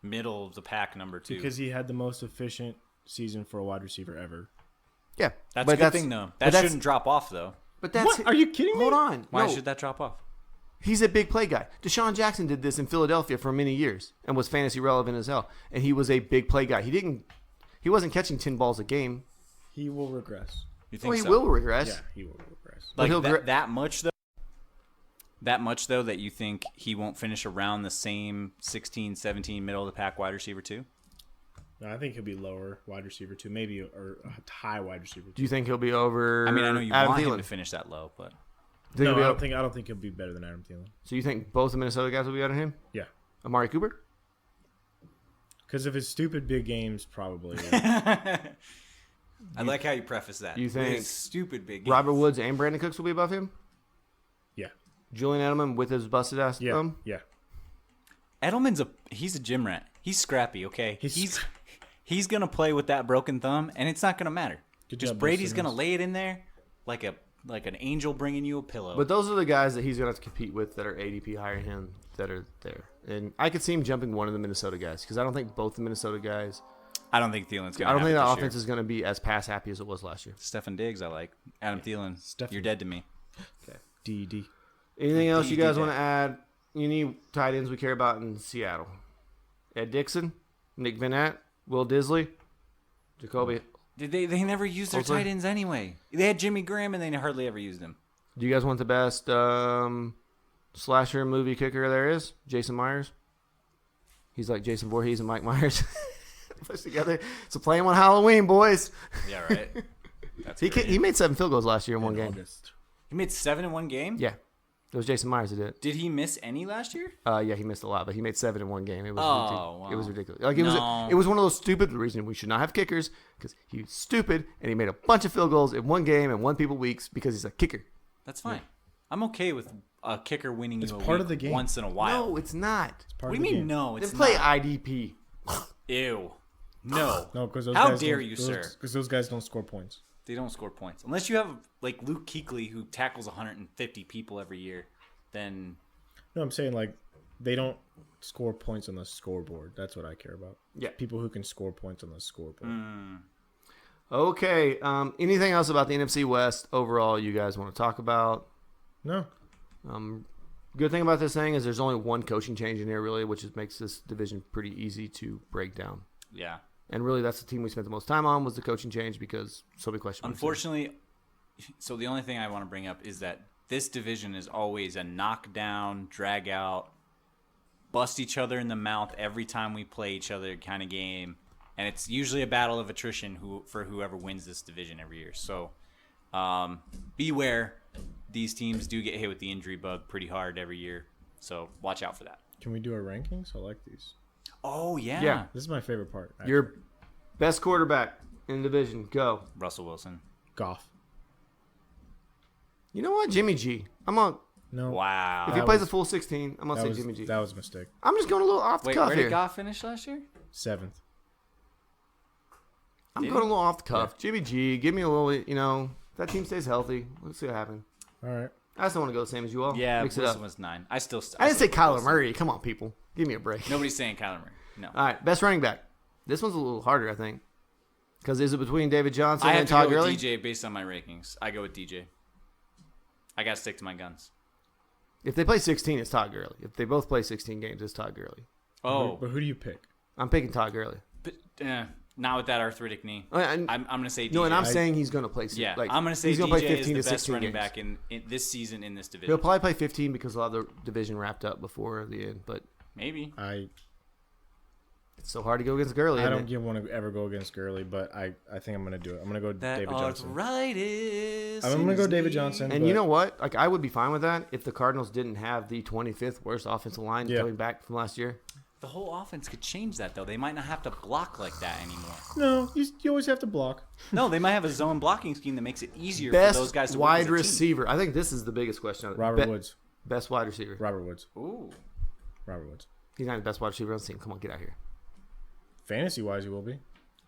middle of the pack number 2. Because he had the most efficient season for a wide receiver ever. Yeah, That's a good thing, though. That shouldn't drop off, though. But that's What? Are you kidding me? Hold on. Why No. should that drop off? He's a big play guy. Deshaun Jackson did this in Philadelphia for many years and was fantasy relevant as hell. And he was a big play guy. He wasn't catching 10 balls a game. He will regress. You think He so? will regress. Yeah, he will regress. But he'll that much, though? That much, though, that you think he won't finish around the same 16, 17 middle of the pack wide receiver 2? No, I think he'll be lower wide receiver 2, maybe or a high wide receiver 2. Do you think he'll be over I mean, I know you Adam want him Thielen? to finish that low, but No, I don't think he'll be better than Adam Thielen. So you think both the Minnesota guys will be better than him? Yeah, Amari Cooper? because of his stupid big games, probably. I like how you preface that. You think With stupid big Robert games. Woods and Brandon Cooks will be above him? Yeah, Julian Edelman with his busted ass yeah, thumb? yeah. Edelman's he's a gym rat. He's scrappy, okay? He's gonna play with that broken thumb, and it's not gonna matter. Good Because job, Brady's Bruce gonna Simmons. lay it in there like an angel bringing you a pillow. But those are the guys that he's going to have to compete with that are ADP higher than him that are there. And I could see him jumping one of the Minnesota guys because I don't think both the Minnesota guys. I don't think Thielen's gonna. I don't think have the it this offense year. is going to be as pass happy as it was last year. Stefan Diggs, I like. Adam Thielen, Stefan. you're dead to me. DD. Anything else you D- guys D- want to add? Any tight ends we care about in Seattle? Ed Dixon, Nick Vanette, Will Disley, Jacoby. They never used their Hopefully. tight ends anyway. They had Jimmy Graham, and they hardly ever used him. Do you guys want the best slasher movie kicker there is? Jason Myers. He's like Jason Voorhees and Mike Myers pushed together. So play him on Halloween, boys. Yeah, right. That's great. He made 7 field goals last year in one game. August. He made 7 in one game. Yeah, it was Jason Myers that did it. Did he miss any last year? Yeah, he missed a lot, but he made 7 in one game. It was Oh, it was wow. ridiculous. Like No. it was one of those stupid reasons we should not have kickers because he was stupid and he made a bunch of field goals in one game and won people weeks because he's a kicker. That's fine. I'm okay with a kicker winning It's you a part week of the game. once in a while. No, it's not. Part What of do you the mean game. no? Then It's play not. IDP. Ew. No. No, because those How guys dare don't- you, those- sir? Because those guys don't score points. They don't score points unless you have like Luke Kuechly who tackles 150 people every year. Then No, I'm saying like they don't score points on the scoreboard. That's what I care about. Yeah. People who can score points on the scoreboard. Okay. Anything else about the NFC West overall you guys want to talk about? No. Good thing about this thing is there's only one coaching change in here, really, which makes this division pretty easy to break down. yeah. And really, that's the team we spent the most time on was the coaching change because so many questions. Unfortunately, so the only thing I want to bring up is that this division is always a knockdown, drag out, bust each other in the mouth every time we play each other kind of game, and it's usually a battle of attrition for whoever wins this division every year. So beware, these teams do get hit with the injury bug pretty hard every year. So watch out for that. Can we do our rankings? I like these. Oh yeah, Yeah. This is my favorite part. Actually. Your best quarterback in the division, go. Russell Wilson. Goff. You know what? Jimmy G. I'm on. No. Wow. If he That plays was- a full 16, I'm going to That say was, Jimmy G. that was a mistake. I'm just going a little off the Wait, cuff where here. did Goff finish last year? 7th. I'm Did going a he? little off the cuff. Jimmy G. Give me a little, that team stays healthy. Let's see what happens. All right. I just don't want to go the same as you all. Yeah, Mix it Wilson up. was 9. I didn't I didn't say still- Kyler Murray. Come on, people. Give me a break. Nobody's saying Kyler Murray. No. All right, best running back. This one's a little harder, I think. Because is it between David Johnson I have and to Todd go Gurley? with DJ based on my rankings. I go with DJ. I got to stick to my guns. If they play 16, it's Todd Gurley. If they both play 16 games, it's Todd Gurley. Oh, But who do you pick? I'm picking Todd Gurley. but not with that arthritic knee. And I'm going to say DJ. no, and I'm saying he's going to play. yeah, like, I'm going to say he's DJ gonna play is 15 the to best 16 running games. back in this season in this division. He'll probably play 15 because a lot of the division wrapped up before the end. But Maybe. it's so hard to go against Gurley. I isn't don't want to ever go against Gurley, but I think I'm going to do it. I'm going to go That David Johnson. arthritis. I'm in gonna go his David knee. Johnson. And but- you know what? Like I would be fine with that if the Cardinals didn't have the 25th worst offensive line Yeah. coming back from last year. The whole offense could change that, though. They might not have to block like that anymore. No, you always have to block. No, they might have a zone blocking scheme that makes it easier Best for those guys to work as wide a team. receiver. I think this is the biggest question. Robert Woods. Best wide receiver. Robert Woods. Ooh. Robert Woods. He's not the best wide receiver on the team. Come on, get out here. Fantasy wise, he will be.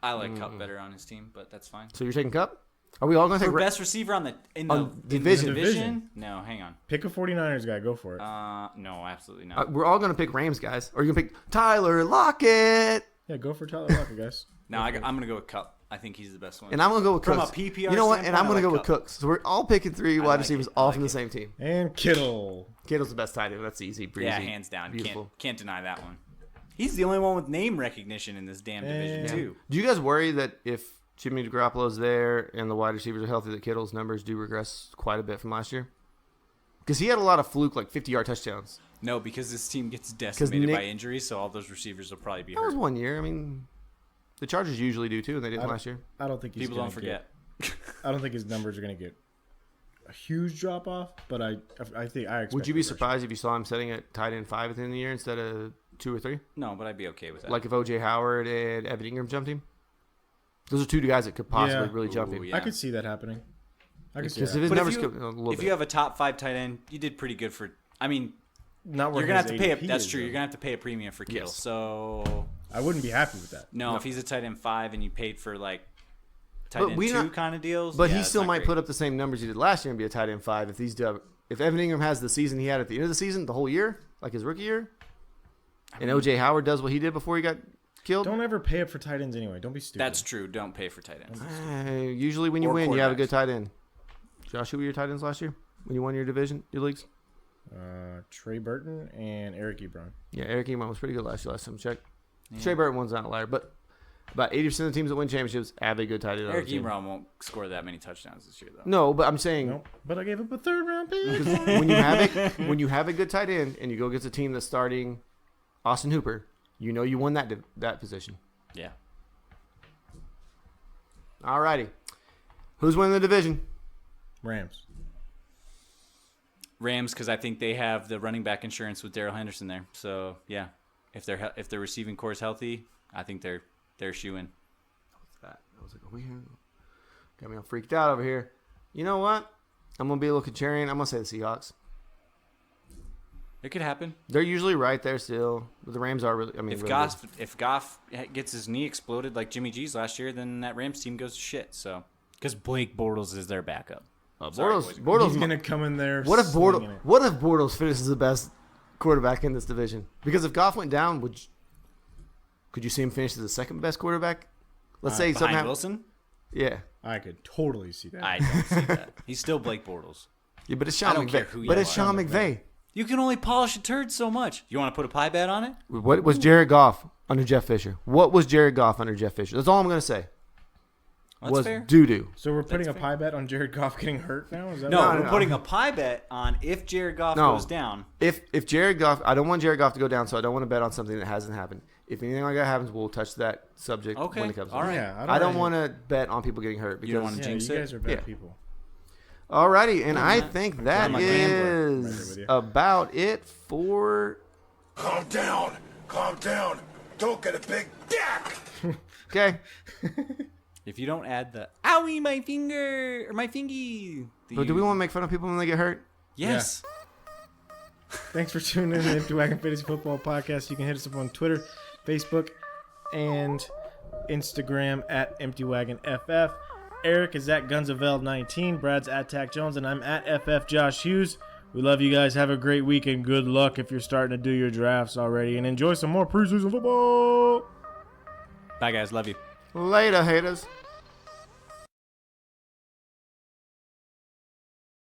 I like Cup better on his team, but that's fine. So you're taking Cup? Are we all going to For take best receiver in the division? division? No, hang on. Pick a 49ers guy. Go for it. No, absolutely not. We're all going to pick Rams guys. Or are you going to pick Tyler Lockett? Yeah, go for Tyler Lockett, guys. No, I'm going to go with Cup. I think he's the best one. And I'm going to go with From Cooks. a PPR You know what? And I'm going to go with Cup. Cooks. So we're all picking three wide receivers all from the same team. And Kittle. Kittle's the best tight end. That's easy, breezy. Yeah, hands down. Beautiful. Can't deny that one. He's the only one with name recognition in this damn division, too. Do you guys worry that if Jimmy Garoppolo's there and the wide receivers are healthy, that Kittle's numbers do regress quite a bit from last year? Because he had a lot of fluke, like 50-yard touchdowns. No, because this team gets decimated by injuries, so all those receivers will probably be hurt. That was 1 year. I mean, the Chargers usually do too, and they didn't last year. I don't think he's People don't forget. I don't think his numbers are going to get a huge drop off, but I expect. Would you be surprised if you saw him setting at tight end 5 at the end of the year instead of 2 or 3? No, but I'd be okay with that. Like if O.J. Howard and Evan Ingram jumped him? Those are two guys that could possibly really jump him. yeah. I could see that happening. I could see Because that. if his But numbers if could a little if bit. you have a top 5 tight end, you did pretty good for. I mean, Not where you're gonna his have to pay. ADP That's is, true. though. You're gonna have to pay a premium for Kittle. Yes. So I wouldn't be happy with that. no, if he's a tight end 5 and you paid for like tight But end we 2 not- kind of deals, But yeah, he it's still not might great. put up the same numbers he did last year and be a tight end 5 if Evan Ingram has the season he had at the end of the season, the whole year, like his rookie year, and O.J. Howard does what he did before he got killed. Don't ever pay up for tight ends anyway. Don't be stupid. That's true. Don't pay for tight ends. Usually when you Or win, you have a quarterbacks. good tight end. Josh, who were your tight ends last year when you won your division, your leagues? Trey Burton and Eric Ebron. Yeah, Eric Ebron was pretty good last time I checked. Trey Burton one's not a liar, but about 80% of the teams that win championships have a good tight end. on Eric the team. Ebron won't score that many touchdowns this year, though. No, but I'm saying Nope. But I gave up a third round pick. when you have a good tight end and you go against a team that's starting Austin Hooper, you know you won that position. Yeah. Alrighty, who's winning the division? Rams, because I think they have the running back insurance with Darrell Henderson there. So yeah, if their receiving core is healthy, I think they're shoo-in. That I was like, oh, got me all freaked out over here. You know what? I'm gonna be a little contrarian. I'm gonna say the Seahawks. It could happen. They're usually right there still, but the Rams are really. I mean, If really Goff gets his knee exploded like Jimmy G's last year, then that Rams team goes to shit. So because Blake Bortles is their backup. Sorry, Bortles, He's gonna come in there. What if slinging it. Bortles finishes the best quarterback in this division? Because if Goff went down, could you see him finish as the second best quarterback? Let's say something Behind happened. Wilson, Yeah. I could totally see that. I don't see that. He's still Blake Bortles. Yeah, but it's I Sean don't care McVay. who you But it's are. Sean McVay. You can only polish a turd so much. You want to put a pie bet on it? What was Jared Goff under Jeff Fisher? What was Jared Goff under Jeff Fisher? That's all I'm gonna say. That's was fair. doo-doo. So we're putting That's a fair. pie bet on Jared Goff getting hurt now? Is that No, No, we're no. putting a pie bet on if Jared Goff No. goes down. If Jared Goff, I don't want Jared Goff to go down, so I don't want to bet on something that hasn't happened. If anything like that happens, we'll touch that subject Okay, when it comes. all to it. right. Yeah, I don't want to bet on people getting hurt You don't because. wanna Yeah, jinx you it? guys are bad Yeah. people. Alrighty, and I not. think that I'm a gambler. Right there is with you. about it for. Calm down. Calm down. Don't get a big dick. Okay, If you don't add the owie my finger or my fingy. but do we want to make fun of people when they get hurt? Yes. Thanks for tuning in to the Empty Wagon Fantasy Football Podcast. You can hit us up on Twitter, Facebook, and Instagram at Empty Wagon FF. Eric is at GunsOfVeld19. Brad's at Tack Jones, and I'm at FF Josh Hughes. We love you guys. Have a great week, and good luck if you're starting to do your drafts already. And enjoy some more preseason football. Bye, guys. Love you. Later, haters.